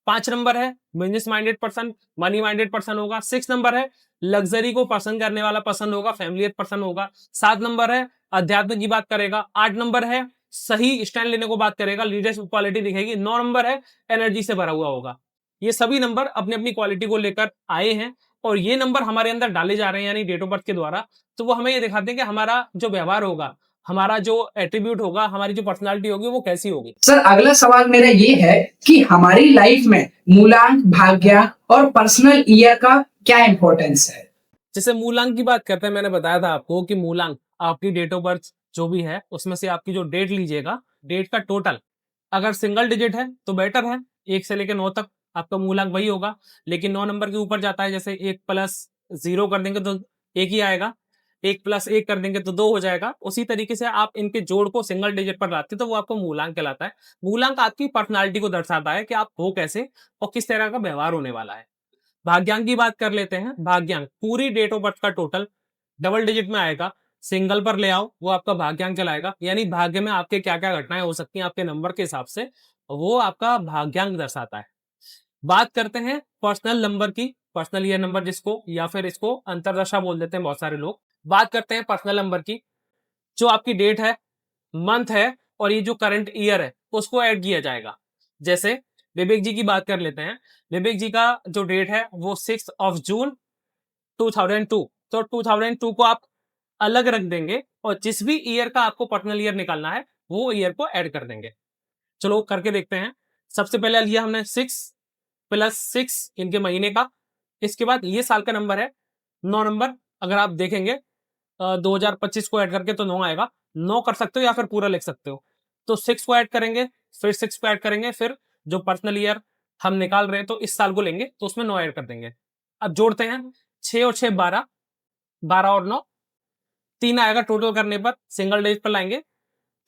5 नंबर है business minded person, money minded person होगा, 6 नंबर है लग्जरी को पसंद करने वाला पर्सन होगा, फैमिलियर पर्सन होगा, 7 नंबर है अध्यात्म की बात करेगा, 8 नंबर है सही स्टैंड लेने को बात करेगा, लीडरशिप क्वालिटी दिखेगी, 9 नंबर है एनर्जी से भरा हुआ होगा। ये सभी नंबर अपनी अपनी क्वालिटी को लेकर आए हैं, और ये नंबर हमारे अंदर डाले जा रहे हैं यानी डेट ऑफ बर्थ के द्वारा। तो वो हमें ये दिखाते हैं कि हमारा जो व्यवहार होगा, हमारा जो एट्रीब्यूट होगा, हमारी जो पर्सनालिटी होगी वो कैसी होगी। सर अगला सवाल मेरा ये है कि हमारी लाइफ में मूलांक, भाग्यांक और पर्सनल ईयर का क्या इंपॉर्टेंस है? जैसे मूलांक की बात करते हैं, मैंने बताया था आपको कि मूलांक आपकी डेट ऑफ बर्थ जो भी है उसमें से आपकी जो डेट लीजिएगा, डेट का टोटल अगर सिंगल डिजिट है तो बेटर है, 1 से लेकर 9 तक आपका मूलांक वही होगा। लेकिन 9 नंबर के ऊपर जाता है, जैसे 1 प्लस 0 कर देंगे तो 1 ही आएगा, 1 प्लस 1 कर देंगे तो 2 हो जाएगा। उसी तरीके से आप इनके जोड़ को सिंगल डिजिट पर लाते तो वो आपको मूलांक कहलाता है। मूलांक आपकी पर्सनालिटी को दर्शाता है कि आप हो कैसे और किस तरह का व्यवहार होने वाला है। भाग्यांक की बात कर लेते हैं। भाग्यांक पूरी डेट ऑफ बर्थ का टोटल डबल डिजिट में आएगा, सिंगल पर ले आओ वो आपका भाग्यांक कहलाएगा। यानी भाग्य में आपके क्या क्या घटनाएं हो सकती हैं आपके नंबर के हिसाब से, वो आपका भाग्यांक दर्शाता है। बात करते हैं पर्सनल नंबर की, पर्सनल ईयर नंबर जिसको या फिर इसको अंतरदशा बोल देते हैं बहुत सारे लोग। बात करते हैं पर्सनल नंबर की, जो आपकी डेट है, मंथ है और ये जो करंट ईयर है उसको ऐड किया जाएगा। जैसे विवेक जी की बात कर लेते हैं। विवेक जी का जो डेट है वो 6 जून 2002, तो 2002 को आप अलग रख देंगे और जिस भी ईयर का आपको पर्सनल ईयर निकालना है वो ईयर को ऐड कर देंगे। चलो करके देखते हैं। सबसे पहले लिया हमने 6 + 6 इनके महीने का, इसके बाद ये साल का नंबर है 9 नंबर। अगर आप देखेंगे 2025 को ऐड करके तो 9 आएगा, 9 कर सकते हो या फिर पूरा लिख सकते हो। तो 6 को ऐड करेंगे, फिर 6 को ऐड करेंगे, फिर जो पर्सनल ईयर हम निकाल रहे हैं तो इस साल को लेंगे तो उसमें 9 ऐड कर देंगे। अब जोड़ते हैं, 6 और 6 12, 12 और 9 3 आएगा टोटल करने पर, सिंगल डिजिट पर लाएंगे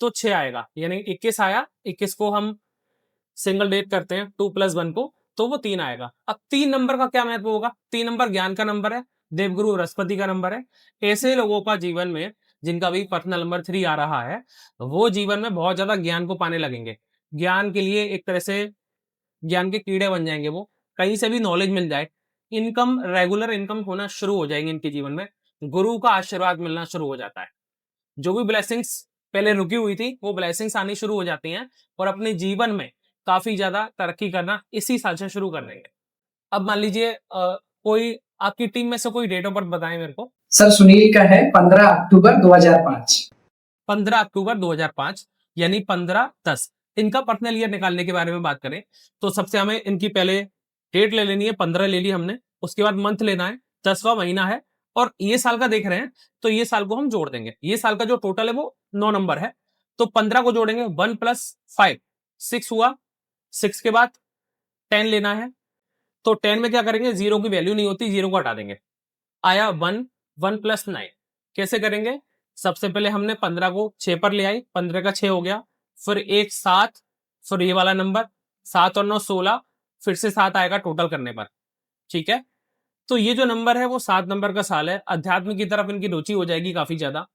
तो 6 आएगा, यानी 21 आया। 21 को हम सिंगल डिजिट करते हैं 2 + 1 को तो वो 3 आएगा। अब 3 नंबर का क्या महत्व होगा? 3 नंबर ज्ञान का नंबर है, देवगुरु बृहस्पति का नंबर है। ऐसे लोगों का जीवन में जिनका भी पर्सनल नंबर 3 आ रहा है, वो जीवन में बहुत ज्यादा ज्ञान को पाने लगेंगे। ज्ञान के लिए एक तरह से ज्ञान के कीड़े बन जाएंगे वो, कहीं से भी नॉलेज मिल जाए, इनकम रेगुलर इनकम होना शुरू हो जाएगी इनके जीवन में, गुरु का आशीर्वाद मिलना शुरू हो जाता है। जो भी ब्लेसिंग्स पहले रुकी हुई थी वो ब्लेसिंग्स आनी शुरू हो जाती हैं और अपने जीवन में काफी ज्यादा तरक्की करना इसी साल से शुरू कर देंगे। अब मान लीजिए कोई आपकी टीम में से कोई डेट ऑफ बर्थ बताएं मेरे को। सर सुनील का है 15 अक्टूबर 2005। 15 अक्टूबर 2005, यानी 15-10। इनका पर्सनल ईयर निकालने के बारे में बात करें तो सबसे हमें इनकी पहले डेट ले लेनी है, 15 ले ली हमने, उसके बाद मंथ लेना है, 10वां महीना है और ये साल का देख रहे हैं तो ये साल को हम जोड़ देंगे। ये साल का जो टोटल है वो 9 नंबर है, तो 15 को जोड़ेंगे, 1 + 5 6 हुआ, 6 के बाद 10 लेना है, तो 10 में क्या करेंगे, जीरो की वैल्यू नहीं होती, जीरो को हटा देंगे, आया 1, 1 + 9। कैसे करेंगे? सबसे पहले हमने 15 को 6 पर ले आई, 15 का 6 हो गया, फिर एक 7, फिर ये वाला नंबर 7 और 9 16, फिर से 7 आएगा टोटल करने पर। ठीक है, तो ये जो नंबर है वो 7 नंबर का साल है। अध्यात्म की तरफ इनकी रुचि हो जाएगी काफी ज्यादा,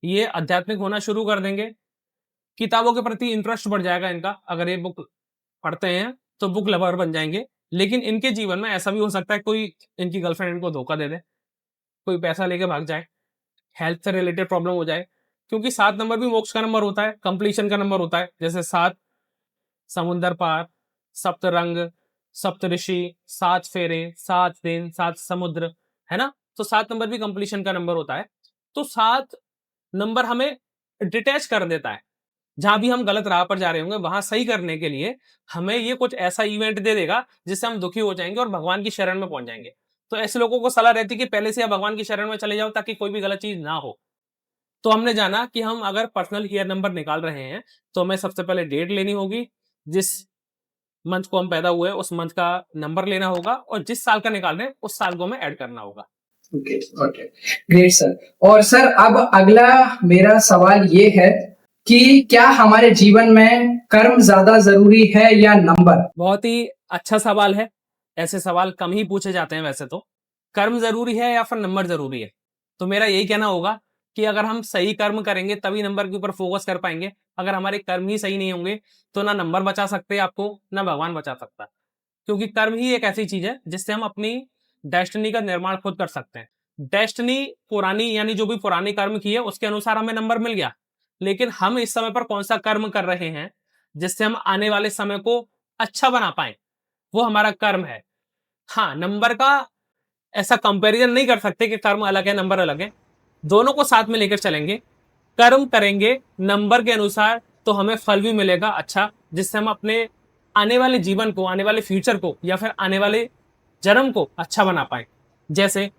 ये आध्यात्मिक होना शुरू कर देंगे, किताबों के प्रति इंटरेस्ट बढ़ जाएगा इनका। अगर ये बुक पढ़ते हैं तो बुक लवर बन जाएंगे। लेकिन इनके जीवन में ऐसा भी हो सकता है कोई इनकी गर्लफ्रेंड इनको धोखा दे दे, कोई पैसा लेके भाग जाए, हेल्थ से रिलेटेड प्रॉब्लम हो जाए, क्योंकि 7 नंबर भी मोक्ष का नंबर होता है, कंप्लीशन का नंबर होता है। जैसे 7 समुंदर पार, सप्त रंग, सप्त ऋषि, 7 फेरे, 7 दिन, 7 समुद्र, है ना? तो 7 नंबर भी कंप्लीशन का नंबर होता है। तो 7 नंबर हमें डिटैच कर देता है, जहां भी हम गलत राह पर जा रहे होंगे वहां सही करने के लिए हमें ये कुछ ऐसा इवेंट दे देगा जिससे हम दुखी हो जाएंगे और भगवान की शरण में पहुंच जाएंगे। तो ऐसे लोगों को सलाह रहती है कि पहले से आप भगवान की शरण में चले जाओ ताकि कोई भी गलत चीज ना हो। तो हमने जाना कि हम अगर पर्सनल ईयर नंबर निकाल रहे हैं तो हमें सबसे पहले डेट लेनी होगी, जिस मंथ को हम पैदा हुए उस मंथ का नंबर लेना होगा और जिस साल का निकाल रहे हैं उस साल को हमें ऐड करना होगा। Okay okay, great sir. और सर अब अगला मेरा सवाल ये है कि क्या हमारे जीवन में कर्म ज्यादा जरूरी है या नंबर? बहुत ही अच्छा सवाल है, ऐसे सवाल कम ही पूछे जाते हैं वैसे तो। कर्म जरूरी है या फिर नंबर जरूरी है? तो मेरा यही कहना होगा कि अगर हम सही कर्म करेंगे तभी नंबर के ऊपर फोकस कर पाएंगे। अगर हमारे कर्म ही सही नहीं होंगे तो ना नंबर बचा सकते आपको, ना भगवान बचा सकता, क्योंकि कर्म ही एक ऐसी चीज है जिससे हम अपनी डेस्टिनी का निर्माण खुद कर सकते हैं। डेस्टिनी पुरानी, यानी जो भी पुरानी कर्म की है उसके अनुसार हमें नंबर मिल गया, लेकिन हम इस समय पर कौन सा कर्म कर रहे हैं जिससे हम आने वाले समय को अच्छा बना पाए, वो हमारा कर्म है। हाँ, नंबर का ऐसा कंपैरिजन नहीं कर सकते कि कर्म अलग है नंबर अलग है, दोनों को साथ में लेकर चलेंगे। कर्म करेंगे नंबर के अनुसार तो हमें फल भी मिलेगा अच्छा, जिससे हम अपने आने वाले जीवन को, आने वाले फ्यूचर को या फिर आने वाले जन्म को अच्छा बना पाए। जैसे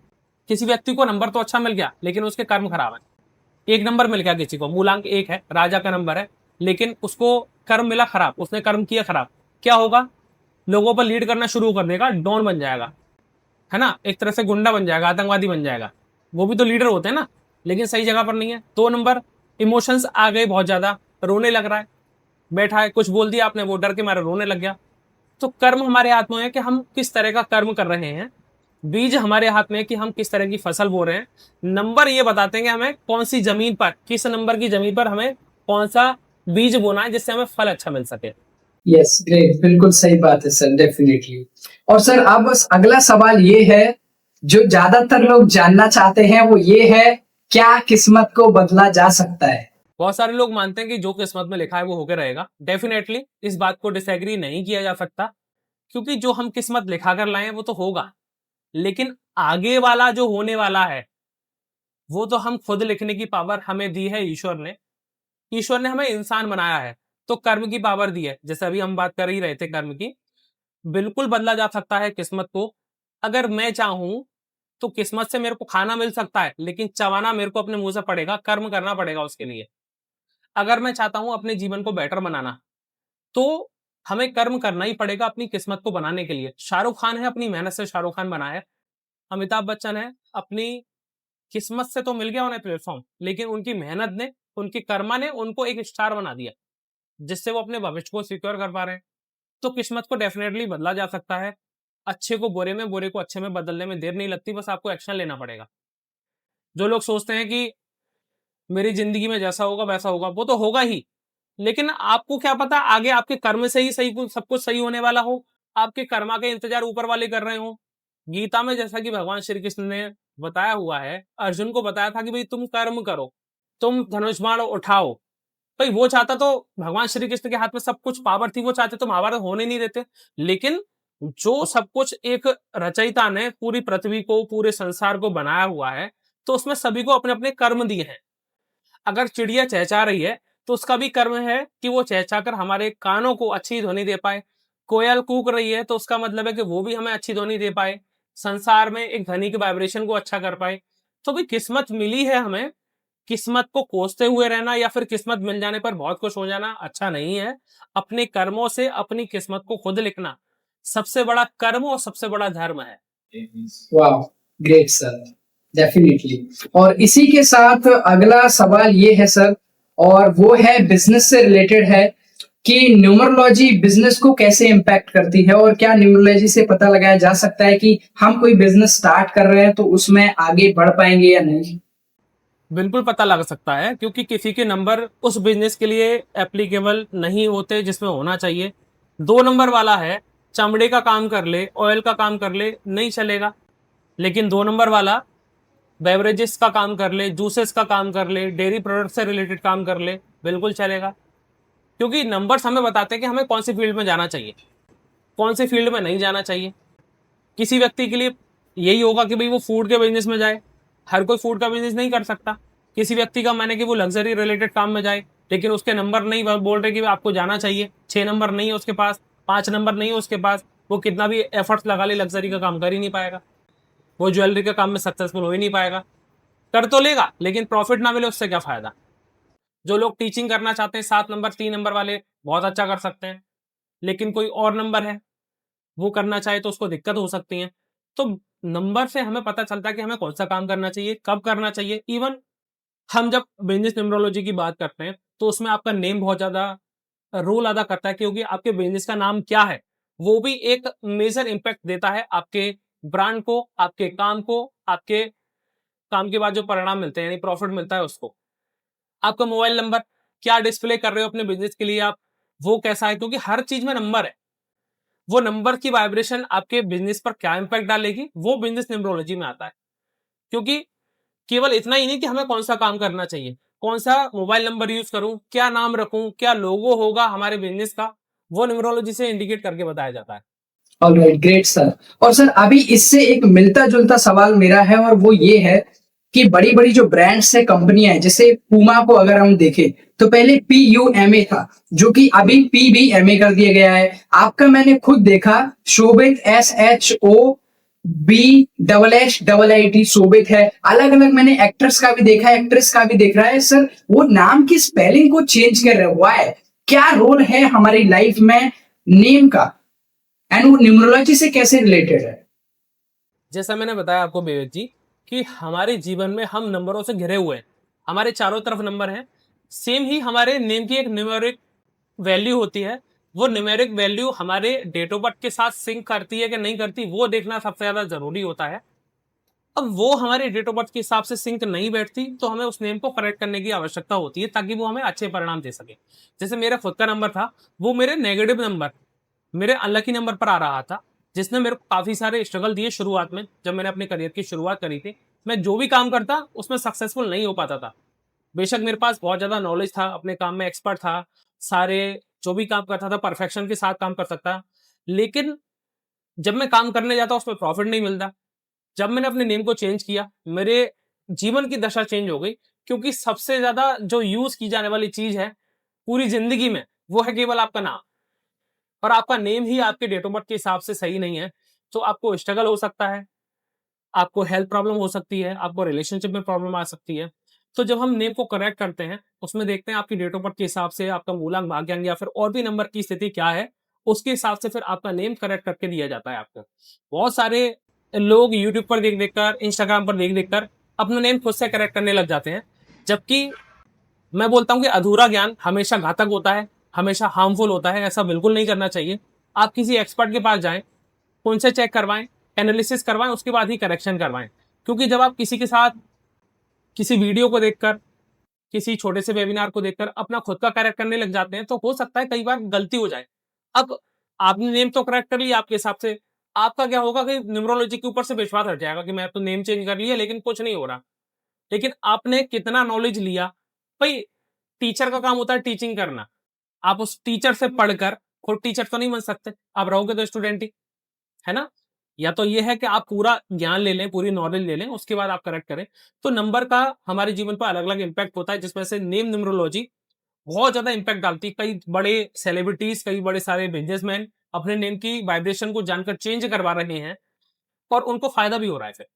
किसी व्यक्ति को नंबर तो अच्छा मिल गया लेकिन उसके कर्म खराब है। एक नंबर मिल गया किसी को, मूलांक 1 है, राजा का नंबर है, लेकिन उसको कर्म मिला खराब, उसने कर्म किया खराब, क्या होगा? लोगों पर लीड करना शुरू कर देगा, डॉन बन जाएगा, है ना, एक तरह से गुंडा बन जाएगा, आतंकवादी बन जाएगा। वो भी तो लीडर होते हैं ना, लेकिन सही जगह पर नहीं है। 2 नंबर, इमोशंस आ गए बहुत ज्यादा, रोने लग रहा है, बैठा है, कुछ बोल दिया आपने, वो डर के मारे रोने लग गया। तो कर्म हमारे हाथ में है कि हम किस तरह का कर्म कर रहे हैं, बीज हमारे हाथ में है कि हम किस तरह की फसल बो रहे हैं। नंबर ये बताते हैं कि हमें कौन सी जमीन पर, किस नंबर की जमीन पर हमें कौन सा बीज बोना है जिससे हमें फल अच्छा मिल सके। यस, ग्रेट, बिल्कुल सही बात है सर, डेफिनेटली। और सर अब बस अगला सवाल ये है जो ज्यादातर लोग जानना चाहते हैं, वो ये है, क्या किस्मत को बदला जा सकता है? बहुत सारे लोग मानते हैं कि जो किस्मत में लिखा है वो होकर रहेगा। डेफिनेटली इस बात को डिसएग्री नहीं किया जा सकता, क्योंकि जो हम किस्मत लिखा कर लाए हैं वो तो होगा, लेकिन आगे वाला जो होने वाला है वो तो हम खुद लिखने की पावर हमें दी है ईश्वर ने। ईश्वर ने हमें इंसान बनाया है तो कर्म की पावर दी है। जैसे अभी हम बात कर ही रहे थे कर्म की, बिल्कुल बदला जा सकता है किस्मत को। अगर मैं चाहूं तो किस्मत से मेरे को खाना मिल सकता है, लेकिन चबाना मेरे को अपने मुंह से पड़ेगा, कर्म करना पड़ेगा उसके लिए। अगर मैं चाहता हूं अपने जीवन को बेटर बनाना, तो हमें कर्म करना ही पड़ेगा अपनी किस्मत को बनाने के लिए। शाहरुख खान है, अपनी मेहनत से शाहरुख खान बना है। अमिताभ बच्चन है, अपनी किस्मत से तो मिल गया उन्हें प्लेटफॉर्म, लेकिन उनकी मेहनत ने, उनकी कर्मा ने उनको एक स्टार बना दिया, जिससे वो अपने भविष्य को सिक्योर कर पा रहे हैं। तो किस्मत को डेफिनेटली बदला जा सकता है। अच्छे को बुरे में, बुरे को अच्छे में बदलने में देर नहीं लगती, बस आपको एक्शन लेना पड़ेगा। जो लोग सोचते हैं कि मेरी जिंदगी में जैसा होगा वैसा होगा, वो तो होगा ही, लेकिन आपको क्या पता आगे आपके कर्म से ही सही सब कुछ सही होने वाला हो, आपके कर्मा के इंतजार ऊपर वाले कर रहे हो। गीता में जैसा कि भगवान श्री कृष्ण ने बताया हुआ है, अर्जुन को बताया था कि भाई तुम कर्म करो, तुम धनुष बाण उठाओ। भाई वो चाहता तो, भगवान श्री कृष्ण के हाथ में सब कुछ पावर थी, वो चाहते तो महाभारत होने नहीं देते। लेकिन जो सब कुछ एक रचयिता ने पूरी पृथ्वी को, पूरे संसार को बनाया हुआ है, तो उसमें सभी को अपने अपने कर्म दिए हैं। अगर चिड़िया चहचा रही है तो उसका भी कर्म है कि वो चहचाकर हमारे कानों को अच्छी ध्वनि दे पाए। कोयल कूक रही है तो उसका मतलब है कि वो भी हमें अच्छी ध्वनि दे पाए, संसार में एक ध्वनि के वाइब्रेशन को अच्छा कर पाए। तो भाई किस्मत मिली है हमें, किस्मत को कोसते हुए रहना या फिर किस्मत मिल जाने पर बहुत खुश हो जाना अच्छा नहीं है। अपने कर्मों से अपनी किस्मत को खुद लिखना सबसे बड़ा कर्म और सबसे बड़ा धर्म है। वाह, ग्रेट सर, डेफिनेटली। और इसी के साथ अगला सवाल ये है सर, और वो है बिजनेस से रिलेटेड है, कि न्यूमरोलॉजी बिजनेस को कैसे इम्पैक्ट करती है, और क्या न्यूमरोलॉजी से पता लगाया जा सकता है कि हम कोई बिजनेस स्टार्ट कर रहे हैं तो उसमें आगे बढ़ पाएंगे या नहीं? बिल्कुल पता लग सकता है, क्योंकि किसी के नंबर उस बिजनेस के लिए एप्लीकेबल नहीं होते जिसमें होना चाहिए। 2 नंबर वाला है, चमड़े का काम कर ले, ऑयल का काम कर ले, नहीं चलेगा। लेकिन 2 नंबर वाला बेवरेजेस का काम कर ले, जूसेस का काम कर ले, डेयरी प्रोडक्ट से रिलेटेड काम कर ले, बिल्कुल चलेगा। क्योंकि नंबर्स हमें बताते हैं कि हमें कौन सी फील्ड में जाना चाहिए, कौन सी फील्ड में नहीं जाना चाहिए। किसी व्यक्ति के लिए यही होगा कि भाई वो फूड के बिजनेस में जाए, हर कोई फूड का बिजनेस नहीं कर सकता। किसी व्यक्ति का माने कि वो लग्जरी रिलेटेड काम में जाए, लेकिन उसके नंबर नहीं बोल रहे कि आपको जाना चाहिए, 6 नंबर नहीं है उसके पास, 5 नंबर नहीं है उसके पास, वो कितना भी एफर्ट्स लगा ले लग्जरी का काम कर ही नहीं पाएगा, वो ज्वेलरी के काम में सक्सेसफुल हो ही नहीं पाएगा। कर तो लेगा लेकिन प्रॉफिट ना मिले उससे क्या फायदा। जो लोग टीचिंग करना चाहते हैं, 7 नंबर 3 नंबर वाले बहुत अच्छा कर सकते हैं, लेकिन कोई और नंबर है वो करना चाहे तो उसको दिक्कत हो सकती है। तो नंबर से हमें पता चलता है कि हमें कौन सा काम करना चाहिए, कब करना चाहिए। इवन हम जब बिजनेस न्यूमरोलॉजी की बात करते हैं तो उसमें आपका नेम बहुत ज्यादा रोल अदा करता है, क्योंकि आपके बिजनेस का नाम क्या है वो भी एक मेजर इंपैक्ट देता है आपके ब्रांड को, आपके काम को, आपके काम के बाद जो परिणाम मिलते हैं यानी प्रॉफिट मिलता है उसको। आपका मोबाइल नंबर क्या डिस्प्ले कर रहे हो अपने बिजनेस के लिए आप, वो कैसा है, क्योंकि हर चीज में नंबर है। वो नंबर की वाइब्रेशन आपके बिजनेस पर क्या इंपैक्ट डालेगी वो बिजनेस न्यूमरोलॉजी में आता है। क्योंकि केवल इतना ही नहीं कि हमें कौन सा काम करना चाहिए, कौन सा मोबाइल नंबर यूज करूं, क्या नाम रखूं, क्या लोगो होगा हमारे बिजनेस का, वो न्यूमरोलॉजी से इंडिकेट करके बताया जाता है। Alright, great sir. और सर अभी इससे एक मिलता जुलता सवाल मेरा है, और वो ये है कि बड़ी बड़ी जो ब्रांड्स है, कंपनियां हैं, जैसे पूमा को अगर हम देखें तो पहले PUMA था, जो कि अभी PBMA कर दिया गया है। आपका मैंने खुद देखा, शोभित SHOBIT शोभित है। अलग अलग मैंने एक्टर्स का भी देखा, एक्ट्रेस का भी देख रहा है। सर वो नाम की स्पेलिंग को चेंज कर रहे हुआ है, क्या रोल है हमारी लाइफ में नेम का, एंड वो न्यूमरोलॉजी से कैसे रिलेटेड है? जैसा मैंने बताया आपको विवेक जी कि हमारे जीवन में हम नंबरों से घिरे हुए हैं, हमारे चारों तरफ नंबर हैं। सेम ही हमारे नेम की एक न्यूमेरिक वैल्यू होती है। वो न्यूमेरिक वैल्यू हमारे डेट ऑफ बर्थ के साथ सिंक करती है कि नहीं करती, वो देखना सबसे ज्यादा जरूरी होता है। अब वो हमारे डेट ऑफ बर्थ के हिसाब से सिंक नहीं बैठती तो हमें उस नेम को करेक्ट करने की आवश्यकता होती है, ताकि वो हमें अच्छे परिणाम दे सके। जैसे मेरा खुद का नंबर था, वो मेरे नेगेटिव नंबर, मेरे अनलकी नंबर पर आ रहा था, जिसने मेरे को काफी सारे स्ट्रगल दिए शुरुआत में। जब मैंने अपने करियर की शुरुआत करी थी, मैं जो भी काम करता उसमें सक्सेसफुल नहीं हो पाता था। बेशक मेरे पास बहुत ज्यादा नॉलेज था, अपने काम में एक्सपर्ट था, सारे जो भी काम करता था परफेक्शन के साथ काम कर सकता, लेकिन जब मैं काम करने जाता उसमें प्रॉफिट नहीं मिलता। जब मैंने अपने नेम को चेंज किया, मेरे जीवन की दशा चेंज हो गई, क्योंकि सबसे ज्यादा जो यूज की जाने वाली चीज है पूरी जिंदगी में, वो है केवल आपका नाम। और आपका नेम ही आपके डेट ऑफ बर्थ के हिसाब से सही नहीं है, तो आपको स्ट्रगल हो सकता है, आपको हेल्थ प्रॉब्लम हो सकती है, आपको रिलेशनशिप में प्रॉब्लम आ सकती है। तो जब हम नेम को करेक्ट करते हैं, उसमें देखते हैं आपकी डेट ऑफ बर्थ के हिसाब से आपका मूलांक, भाग्यांक या फिर और भी नंबर की स्थिति क्या है, उसके हिसाब से फिर आपका नेम करेक्ट करके दिया जाता है आपको। बहुत सारे लोग यूट्यूब पर देख देख कर, इंस्टाग्राम पर देख देख कर अपना नेम खुद से करेक्ट करने लग जाते हैं, जबकि मैं बोलता हूँ कि अधूरा ज्ञान हमेशा घातक होता है, हमेशा हार्मफुल होता है। ऐसा बिल्कुल नहीं करना चाहिए। आप किसी एक्सपर्ट के पास जाएं, उनसे चेक करवाएं, एनालिसिस करवाएं, उसके बाद ही करेक्शन करवाएं। क्योंकि जब आप किसी के साथ किसी वीडियो को देखकर, किसी छोटे से वेबिनार को देखकर अपना खुद का करेक्ट करने लग जाते हैं, तो हो सकता है कई बार गलती हो जाए। अब आपने नेम तो करेक्ट कर लिया आपके हिसाब से, आपका क्या होगा कि न्यूमरोलॉजी के ऊपर से विश्वास हट जाएगा कि मैं तो नेम चेंज कर लिया लेकिन कुछ नहीं हो रहा। लेकिन आपने कितना नॉलेज लिया? भाई, टीचर का काम होता है टीचिंग करना। आप उस टीचर से पढ़कर खुद टीचर तो नहीं बन सकते, आप रहोगे तो स्टूडेंट ही, है ना? या तो ये है कि आप पूरा ज्ञान ले लें, पूरी नॉलेज ले लें, उसके बाद आप करेक्ट करें। तो नंबर का हमारे जीवन पर अलग अलग इंपैक्ट होता है, जिसमें से नेम न्यूमरोलॉजी बहुत ज्यादा इंपैक्ट डालती है। कई बड़े सेलिब्रिटीज, कई बड़े सारे बिजनेसमैन अपने नेम की वाइब्रेशन को जानकर चेंज करवा रहे हैं, और उनको फायदा भी हो रहा है फिर,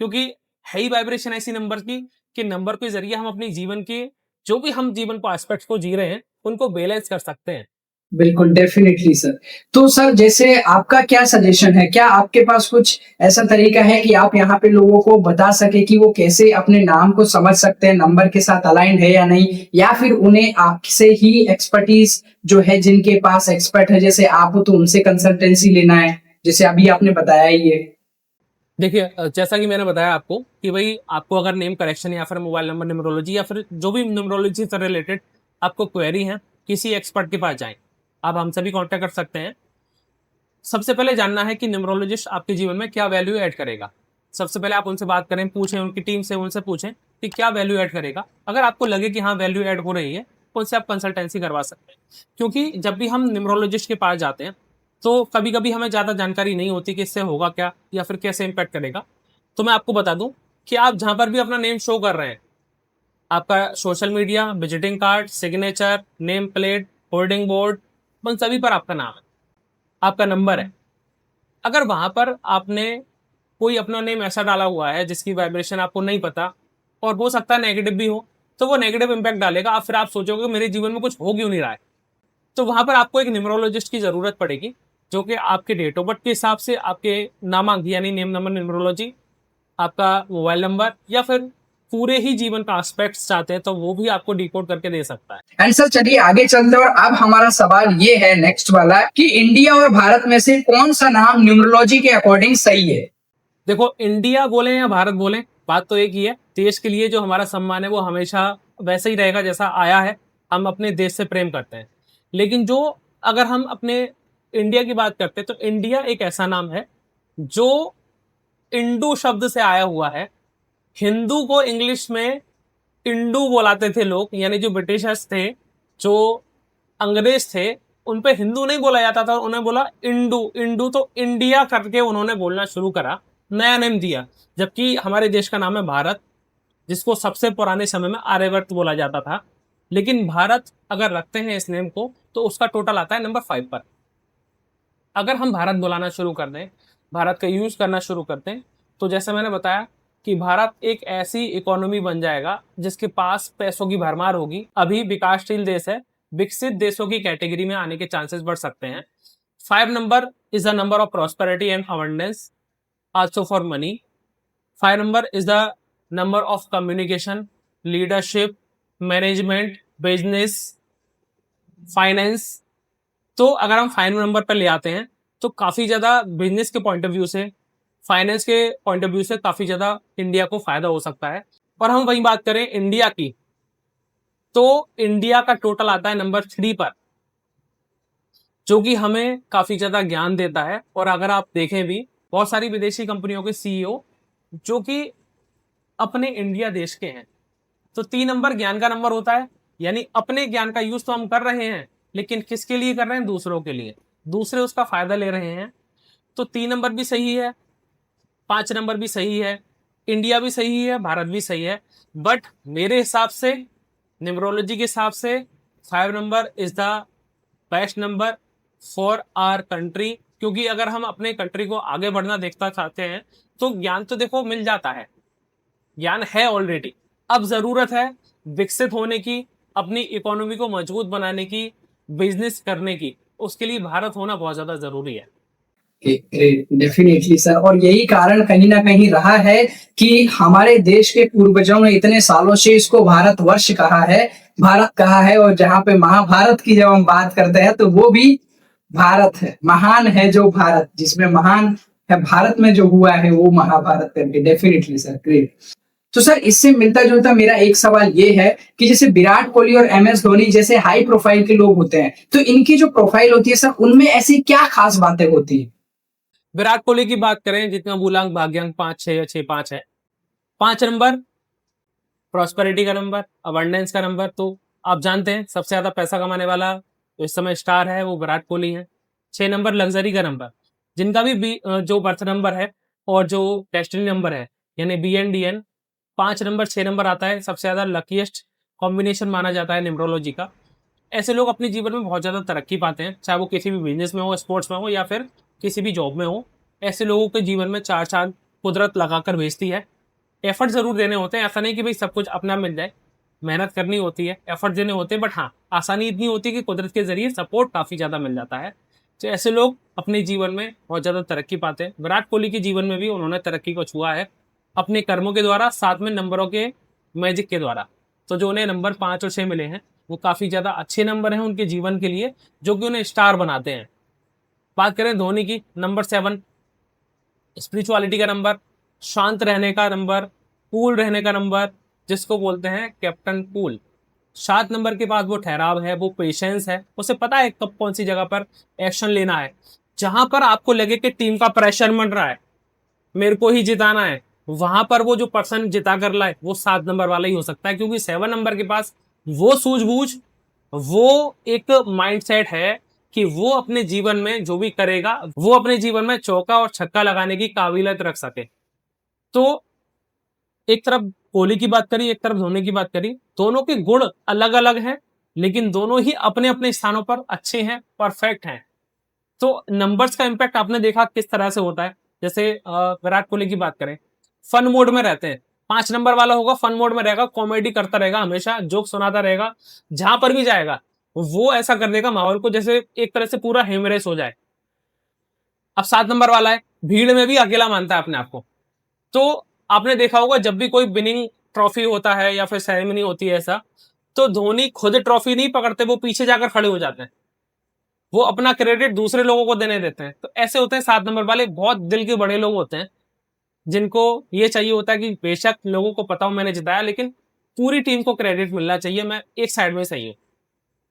क्योंकि है ही वाइब्रेशन ऐसी नंबर की कि नंबर के जरिए हम अपने जीवन के जो भी हम जीवन को एस्पेक्ट्स को जी रहे हैं, उनको बैलेंस कर सकते हैं। बिल्कुल, डेफिनिटली सर। तो सर जैसे आपका क्या सजेशन है? क्या आपके पास कुछ ऐसा तरीका है कि आप यहाँ पे लोगों को बता सके कि वो कैसे अपने नाम को समझ सकते हैं, नंबर के साथ अलाइंड है या नहीं? या फिर उन्हें आपसे ही एक्सपर्टीज जो है, जिनके पास एक्सपर्ट है जैसे आप हो, तो उनसे कंसल्टेंसी लेना है, जैसे अभी आपने बताया ही है? देखिए, जैसा कि मैंने बताया आपको कि भाई आपको अगर नेम करेक्शन या फिर मोबाइल नंबर न्यूमरोलॉजी या फिर जो भी न्यूमरोलॉजी से रिलेटेड आपको क्वेरी है, किसी एक्सपर्ट के पास जाएं। आप हमसे भी कांटेक्ट कर सकते हैं। सबसे पहले जानना है कि न्यूमरोलॉजिस्ट आपके जीवन में क्या वैल्यू ऐड करेगा। सबसे पहले आप उनसे बात करें, पूछें, उनकी टीम से उनसे पूछें कि क्या वैल्यू ऐड करेगा। अगर आपको लगे कि हाँ वैल्यू ऐड हो रही है, तो उनसे आप कंसल्टेंसी करवा सकते हैं। क्योंकि जब भी हम न्यूमरोलॉजिस्ट के पास जाते हैं, तो कभी कभी हमें ज़्यादा जानकारी नहीं होती कि इससे होगा क्या या फिर कैसे इम्पैक्ट करेगा। तो मैं आपको बता दूं कि आप जहां पर भी अपना नेम शो कर रहे हैं, आपका social media, visiting card, signature, name plate, hoarding board, उन सभी पर आपका नाम है, आपका नंबर है। अगर वहां पर आपने कोई अपना नेम ऐसा डाला हुआ है जिसकी वाइब्रेशन आपको नहीं पता, और हो सकता है नेगेटिव भी हो, तो वो नेगेटिव इंपैक्ट डालेगा। आप फिर आप सोचोगे मेरे जीवन में कुछ हो क्यों नहीं रहा है। तो वहां पर आपको एक न्यूमरोलॉजिस्ट की जरूरत पड़ेगी, जो कि आपके डेट ऑफ बर्थ के हिसाब से आपके नामांक यानी नेम नंबर न्यूमरोलॉजी, आपका मोबाइल नंबर या फिर पूरे ही जीवन का एस्पेक्ट्स चाहते हैं, तो वो भी आपको डिकोड करके दे सकता है। एंड सर चलिए आगे चलते हैं, और अब हमारा सवाल ये है नेक्स्ट वाला, कि इंडिया और भारत में से कौन सा नाम न्यूमरोलॉजी के अकॉर्डिंग सही है? देखो, इंडिया बोले या भारत बोले, बात तो एक ही है। देश के लिए जो हमारा सम्मान है वो हमेशा वैसे ही रहेगा जैसा आया है। हम अपने देश से प्रेम करते हैं। लेकिन जो अगर हम अपने इंडिया की बात करते हैं, तो इंडिया एक ऐसा नाम है जो इंडू शब्द से आया हुआ है। हिंदू को इंग्लिश में इंडू बुलाते थे लोग, यानी जो ब्रिटिशर्स थे, जो अंग्रेज थे, उन पे हिंदू नहीं बोला जाता था, उन्हें बोला इंडू। इंडू तो इंडिया करके उन्होंने बोलना शुरू करा, नया नेम दिया। जबकि हमारे देश का नाम है भारत, जिसको सबसे पुराने समय में आर्यवर्त बोला जाता था। लेकिन भारत अगर रखते हैं इस नेम को तो उसका टोटल आता है नंबर 5 पर। अगर हम भारत बुलाना शुरू कर दें, भारत का यूज करना शुरू करते हैं, तो जैसे मैंने बताया कि भारत एक ऐसी इकोनॉमी बन जाएगा जिसके पास पैसों की भरमार होगी। अभी विकासशील देश है, विकसित देशों की कैटेगरी में आने के चांसेस बढ़ सकते हैं। 5 number is the number of prosperity and abundance, also for money. 5 number is the number of communication, leadership, management, business, finance. तो अगर हम 5 नंबर पर ले आते हैं तो काफी ज्यादा बिजनेस के पॉइंट ऑफ व्यू से, फाइनेंस के पॉइंट ऑफ व्यू से काफी ज्यादा इंडिया को फायदा हो सकता है। और हम वही बात करें इंडिया की, तो इंडिया का टोटल आता है नंबर 3 पर, जो कि हमें काफी ज्यादा ज्ञान देता है। और अगर आप देखें भी, बहुत सारी विदेशी कंपनियों के सीईओ जो कि अपने इंडिया देश के हैं। तो 3 नंबर ज्ञान का नंबर होता है, यानी अपने ज्ञान का यूज तो हम कर रहे हैं, लेकिन किसके लिए कर रहे हैं? दूसरों के लिए, दूसरे उसका फायदा ले रहे हैं। तो 3 नंबर भी सही है, 5 नंबर भी सही है, इंडिया भी सही है, भारत भी सही है। बट मेरे हिसाब से, न्यूमरोलॉजी के हिसाब से 5 number is the best number for our country. क्योंकि अगर हम अपने कंट्री को आगे बढ़ना देखना चाहते हैं तो ज्ञान तो देखो मिल जाता है, ज्ञान है ऑलरेडी। अब जरूरत है विकसित होने की, अपनी इकोनॉमी को मजबूत बनाने की, बिजनेस करने की। उसके लिए भारत होना बहुत ज्यादा जरूरी है। Great, definitely sir. और यही कारण कहीं ना कहीं रहा है कि हमारे देश के पूर्वजों ने इतने सालों से इसको भारतवर्ष कहा है, भारत कहा है। और जहाँ पे महाभारत की जब हम बात करते हैं तो वो भी भारत है, महान है जो भारत, जिसमें महान है भारत में जो हुआ है वो महाभारत करके। Definitely sir, great. तो सर इससे मिलता जुलता मेरा एक सवाल ये है कि जैसे विराट कोहली और एमएस धोनी जैसे हाई प्रोफाइल के लोग होते हैं, तो इनकी जो प्रोफाइल होती है सर, उनमें ऐसी क्या खास बातें होती है? विराट कोहली की बात करें, जितना मूलांक भाग्यांक 5-6 या 6-5 है। 5 नंबर प्रॉस्पेरिटी का नंबर, अबंडेंस का नंबर। तो आप जानते हैं सबसे ज्यादा पैसा कमाने वाला जो इस समय स्टार है वो विराट कोहली है। 6 नंबर लग्जरी का नंबर, जिनका भी जो बर्थ नंबर है और जो डेस्टिनी नंबर है यानी BNDN, 5 नंबर 6 नंबर आता है, सबसे ज्यादा लकीएस्ट कॉम्बिनेशन माना जाता है न्यूमरोलॉजी का। ऐसे लोग अपने जीवन में बहुत ज्यादा तरक्की पाते हैं, चाहे वो किसी भी बिजनेस में हो, स्पोर्ट्स में हो, या फिर किसी भी जॉब में हो। ऐसे लोगों के जीवन में 4 चांद कुदरत लगाकर भेजती है। एफर्ट जरूर देने होते हैं, ऐसा नहीं कि भाई सब कुछ अपना मिल जाए, मेहनत करनी होती है, एफर्ट देने होते हैं। बट हाँ, आसानी इतनी होती है कि कुदरत के जरिए सपोर्ट काफी ज्यादा मिल जाता है। तो ऐसे लोग अपने जीवन में बहुत ज्यादा तरक्की पाते हैं। विराट कोहली के जीवन में भी उन्होंने तरक्की को छुआ है अपने कर्मों के द्वारा, साथ में नंबरों के मैजिक के द्वारा। तो जो उन्हें नंबर 5 और 6 मिले हैं वो काफी ज्यादा अच्छे नंबर हैं उनके जीवन के लिए, जो कि उन्हें स्टार बनाते हैं। बात करें धोनी की, नंबर 7 स्पिरिचुअलिटी का नंबर, शांत रहने का नंबर, कूल रहने का नंबर, जिसको बोलते हैं कैप्टन कूल। 7 नंबर के बाद वो ठहराव है, वो पेशेंस है, उसे पता है कब कौन सी जगह पर एक्शन लेना है। जहां पर आपको लगे कि टीम का प्रेशर बन रहा है, मेरे को ही जिताना है, वहां पर वो जो पर्सन जिता कर लाए वो 7 नंबर वाला ही हो सकता है। क्योंकि 7 नंबर के पास वो सूझबूझ, वो एक माइंडसेट है कि वो अपने जीवन में जो भी करेगा वो अपने जीवन में चौका और छक्का लगाने की काबिलियत रख सके। तो एक तरफ कोहली की बात करी, एक तरफ धोनी की बात करी, दोनों के गुण अलग अलग हैं, लेकिन दोनों ही अपने अपने स्थानों पर अच्छे हैं, परफेक्ट हैं। तो नंबर्स का इंपैक्ट आपने देखा किस तरह से होता है। जैसे विराट कोहली की बात करें, फन मोड में रहते हैं, 5 नंबर वाला होगा, फन मोड में रहेगा, कॉमेडी करता रहेगा, हमेशा जोक सुनाता रहेगा, जहां पर भी जाएगा वो ऐसा कर देगा माहौल को जैसे एक तरह से पूरा हेमरेस हो जाए। अब 7 नंबर वाला है, भीड़ में भी अकेला मानता है अपने आप को। तो आपने देखा होगा जब भी कोई विनिंग ट्रॉफी होता है या फिर सेरेमनी होती है ऐसा, तो धोनी खुद ट्रॉफी नहीं पकड़ते, वो पीछे जाकर खड़े हो जाते हैं, वो अपना क्रेडिट दूसरे लोगों को देने देते हैं। तो ऐसे होते हैं 7 नंबर वाले, बहुत दिल के बड़े लोग होते हैं, जिनको ये चाहिए होता है कि बेशक लोगों को पता हो मैंने जिताया, लेकिन पूरी टीम को क्रेडिट मिलना चाहिए, मैं एक साइड में सही हूँ।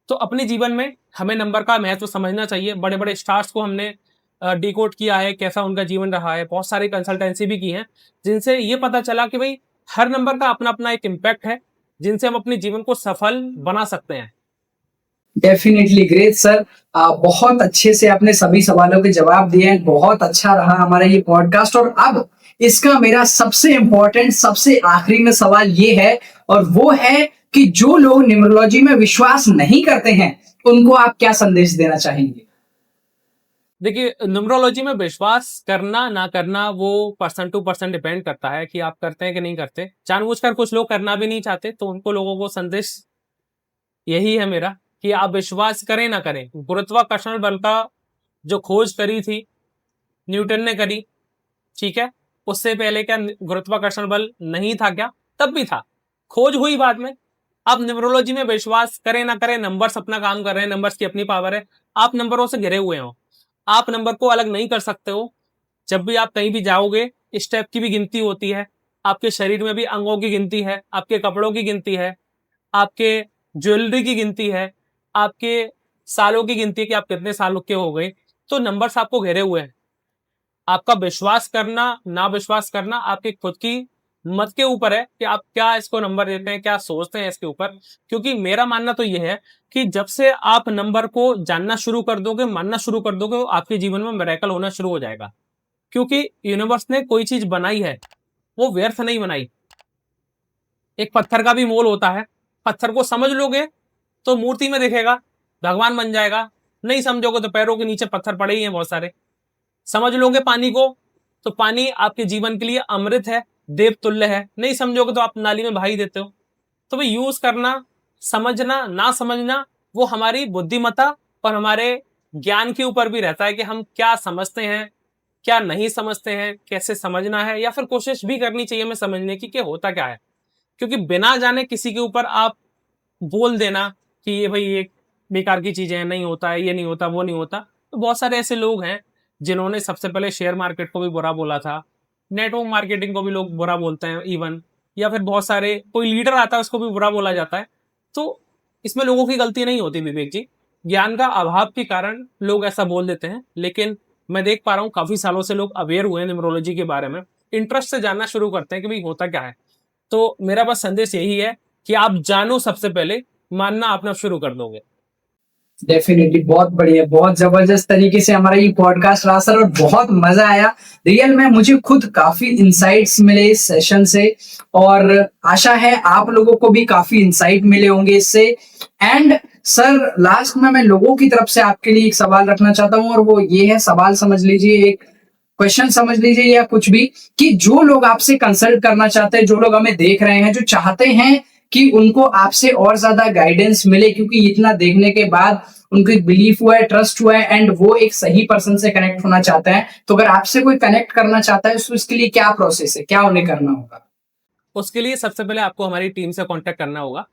तो अपने जीवन में हमें नंबर का महत्व समझना चाहिए। बड़े बड़े स्टार्स को हमने डिकोड किया है, कैसा उनका जीवन रहा है, बहुत सारी कंसल्टेंसी भी की है, जिनसे ये पता चला कि भाई हर नंबर का अपना अपना एक इम्पैक्ट है, जिनसे हम अपने जीवन को सफल बना सकते हैं। Definitely great sir. बहुत अच्छे से आपने सभी सवालों के जवाब दिए हैं, बहुत अच्छा रहा हमारा ये पॉडकास्ट। और अब इसका मेरा सबसे इंपॉर्टेंट सबसे आखिरी में सवाल ये है, और वो है कि जो लोग न्यूमरोलॉजी में विश्वास नहीं करते हैं उनको आप क्या संदेश देना चाहेंगे? देखिए, न्यूमरोलॉजी में विश्वास करना ना करना वो पर्सन टू पर्सन डिपेंड करता है कि आप करते हैं कि नहीं करते। जानबूझकर कुछ लोग करना भी नहीं चाहते, तो उनको लोगों को संदेश यही है मेरा कि आप विश्वास करें ना करें। गुरुत्वाकर्षण बल का जो खोज करी थी न्यूटन ने करी, ठीक है, उससे पहले क्या गुरुत्वाकर्षण बल नहीं था क्या? तब भी था, खोज हुई बाद में। आप न्यूमरोलॉजी में विश्वास करें ना करें, नंबर्स अपना काम कर रहे हैं, नंबर्स की अपनी पावर है। आप नंबरों से घिरे हुए हो, आप नंबर को अलग नहीं कर सकते हो। जब भी आप कहीं भी जाओगे, स्टेप की भी गिनती होती है, आपके शरीर में भी अंगों की गिनती है, आपके कपड़ों की गिनती है, आपके ज्वेलरी की गिनती है, आपके सालों की गिनती है कि आप कितने सालों के हो गए। तो नंबर्स आपको घेरे हुए हैं। आपका विश्वास करना ना विश्वास करना आपके खुद की मत के ऊपर है कि आप क्या इसको नंबर देते हैं, क्या सोचते हैं इसके ऊपर। क्योंकि मेरा मानना तो यह है कि जब से आप नंबर को जानना शुरू कर दोगे, मानना शुरू कर दोगे, तो आपके जीवन में मिरेकल होना शुरू हो जाएगा। क्योंकि यूनिवर्स ने कोई चीज बनाई है, वो व्यर्थ नहीं बनाई। एक पत्थर का भी मोल होता है। पत्थर को समझ लोगे तो मूर्ति में दिखेगा, भगवान बन जाएगा। नहीं समझोगे तो पैरों के नीचे पत्थर पड़े ही हैं बहुत सारे। समझ लोगे पानी को तो पानी आपके जीवन के लिए अमृत है, देव तुल्य है। नहीं समझोगे तो आप नाली में बहा ही देते हो। तो भाई यूज करना, समझना ना समझना वो हमारी बुद्धिमत्ता और हमारे ज्ञान के ऊपर भी रहता है कि हम क्या समझते हैं, क्या नहीं समझते हैं, कैसे समझना है, या फिर कोशिश भी करनी चाहिए हमें समझने की कि होता क्या है। क्योंकि बिना जाने किसी के ऊपर आप बोल देना कि ये भाई ये बेकार की चीजें हैं, नहीं होता है, ये नहीं होता, वो नहीं होता। तो बहुत सारे ऐसे लोग हैं जिन्होंने सबसे पहले शेयर मार्केट को भी बुरा बोला था, नेटवर्क मार्केटिंग को भी लोग बुरा बोलते हैं इवन, या फिर बहुत सारे कोई लीडर आता है उसको भी बुरा बोला जाता है। तो इसमें लोगों की गलती नहीं होती विवेक जी, ज्ञान का अभाव के कारण लोग ऐसा बोल देते हैं। लेकिन मैं देख पा रहा हूँ काफी सालों से लोग अवेयर हुए हैं न्यूमरोलॉजी के बारे में, इंटरेस्ट से जानना शुरू करते हैं कि भाई होता क्या है। तो मेरा बस संदेश यही है कि आप जानो, सबसे पहले मानना अपना शुरू कर दोगे। डेफिनेटली बहुत बढ़िया, बहुत जबरदस्त तरीके से हमारा ये पॉडकास्ट रहा सर, और बहुत मजा आया रियल में। मुझे खुद काफी इंसाइट्स मिले इस सेशन से, और आशा है आप लोगों को भी काफी इंसाइट मिले होंगे इससे। एंड सर लास्ट में मैं लोगों की तरफ से आपके लिए एक सवाल रखना चाहता हूँ, और वो ये है, सवाल समझ लीजिए, एक क्वेश्चन समझ लीजिए या कुछ भी, कि जो लोग आपसे कंसल्ट करना चाहते हैं, जो लोग हमें देख रहे हैं, जो चाहते हैं कि उनको आपसे और ज्यादा गाइडेंस मिले, क्योंकि इतना देखने के बाद उनको एक बिलीफ हुआ है, ट्रस्ट हुआ है, एंड वो एक सही पर्सन से कनेक्ट होना चाहते हैं, तो अगर आपसे कोई कनेक्ट करना चाहता है तो इसके लिए क्या प्रोसेस है, क्या उन्हें करना होगा? उसके लिए सबसे पहले आपको हमारी टीम से कांटेक्ट करना होगा।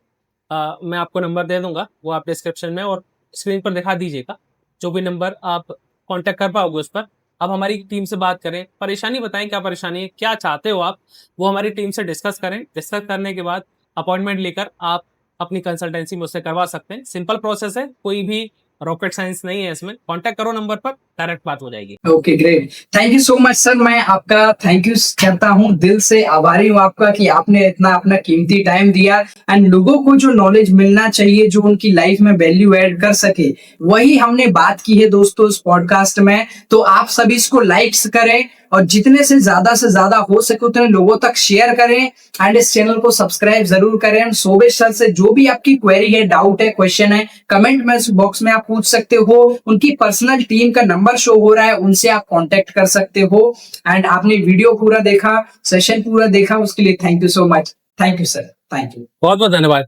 मैं आपको नंबर दे दूंगा, वो आप डिस्क्रिप्शन में और स्क्रीन पर दिखा दीजिएगा। जो भी नंबर आप कांटेक्ट कर पाओगे उस पर आप हमारी टीम से बात करें, परेशानी बताएं, क्या परेशानी है, क्या चाहते हो आप, वो हमारी टीम से डिस्कस करें। डिस्कस करने के बाद अपॉइंटमेंट लेकर आप अपनी कंसल्टेंसी मुझसे करवा सकते हैं। सिंपल प्रोसेस है, कोई भी रॉकेट साइंस नहीं है इसमें। कांटेक्ट करो नंबर पर, डायरेक्ट बात हो जाएगी। Okay great, thank you so much sir. मैं आपका थैंक यू करता हूँ, दिल से आभारी हूँ आपका कि आपने इतना अपना कीमती टाइम दिया, एंड लोगों को जो नॉलेज मिलना चाहिए, जो उनकी लाइफ में वैल्यू ऐड कर सके, वही हमने बात की है दोस्तों इस पॉडकास्ट में। तो आप सभी इसको लाइक्स करें, और जितने से ज्यादा हो सके उतने लोगों तक शेयर करें, एंड इस चैनल को सब्सक्राइब जरूर करें। शोभेश सर से जो भी आपकी क्वेरी है, डाउट है, क्वेश्चन है, कमेंट में बॉक्स में आप पूछ सकते हो। उनकी पर्सनल टीम का नंबर शो हो रहा है, उनसे आप कांटेक्ट कर सकते हो। एंड आपने वीडियो पूरा देखा, सेशन पूरा देखा, उसके लिए thank you so much. Thank you sir, thank you, बहुत बहुत धन्यवाद।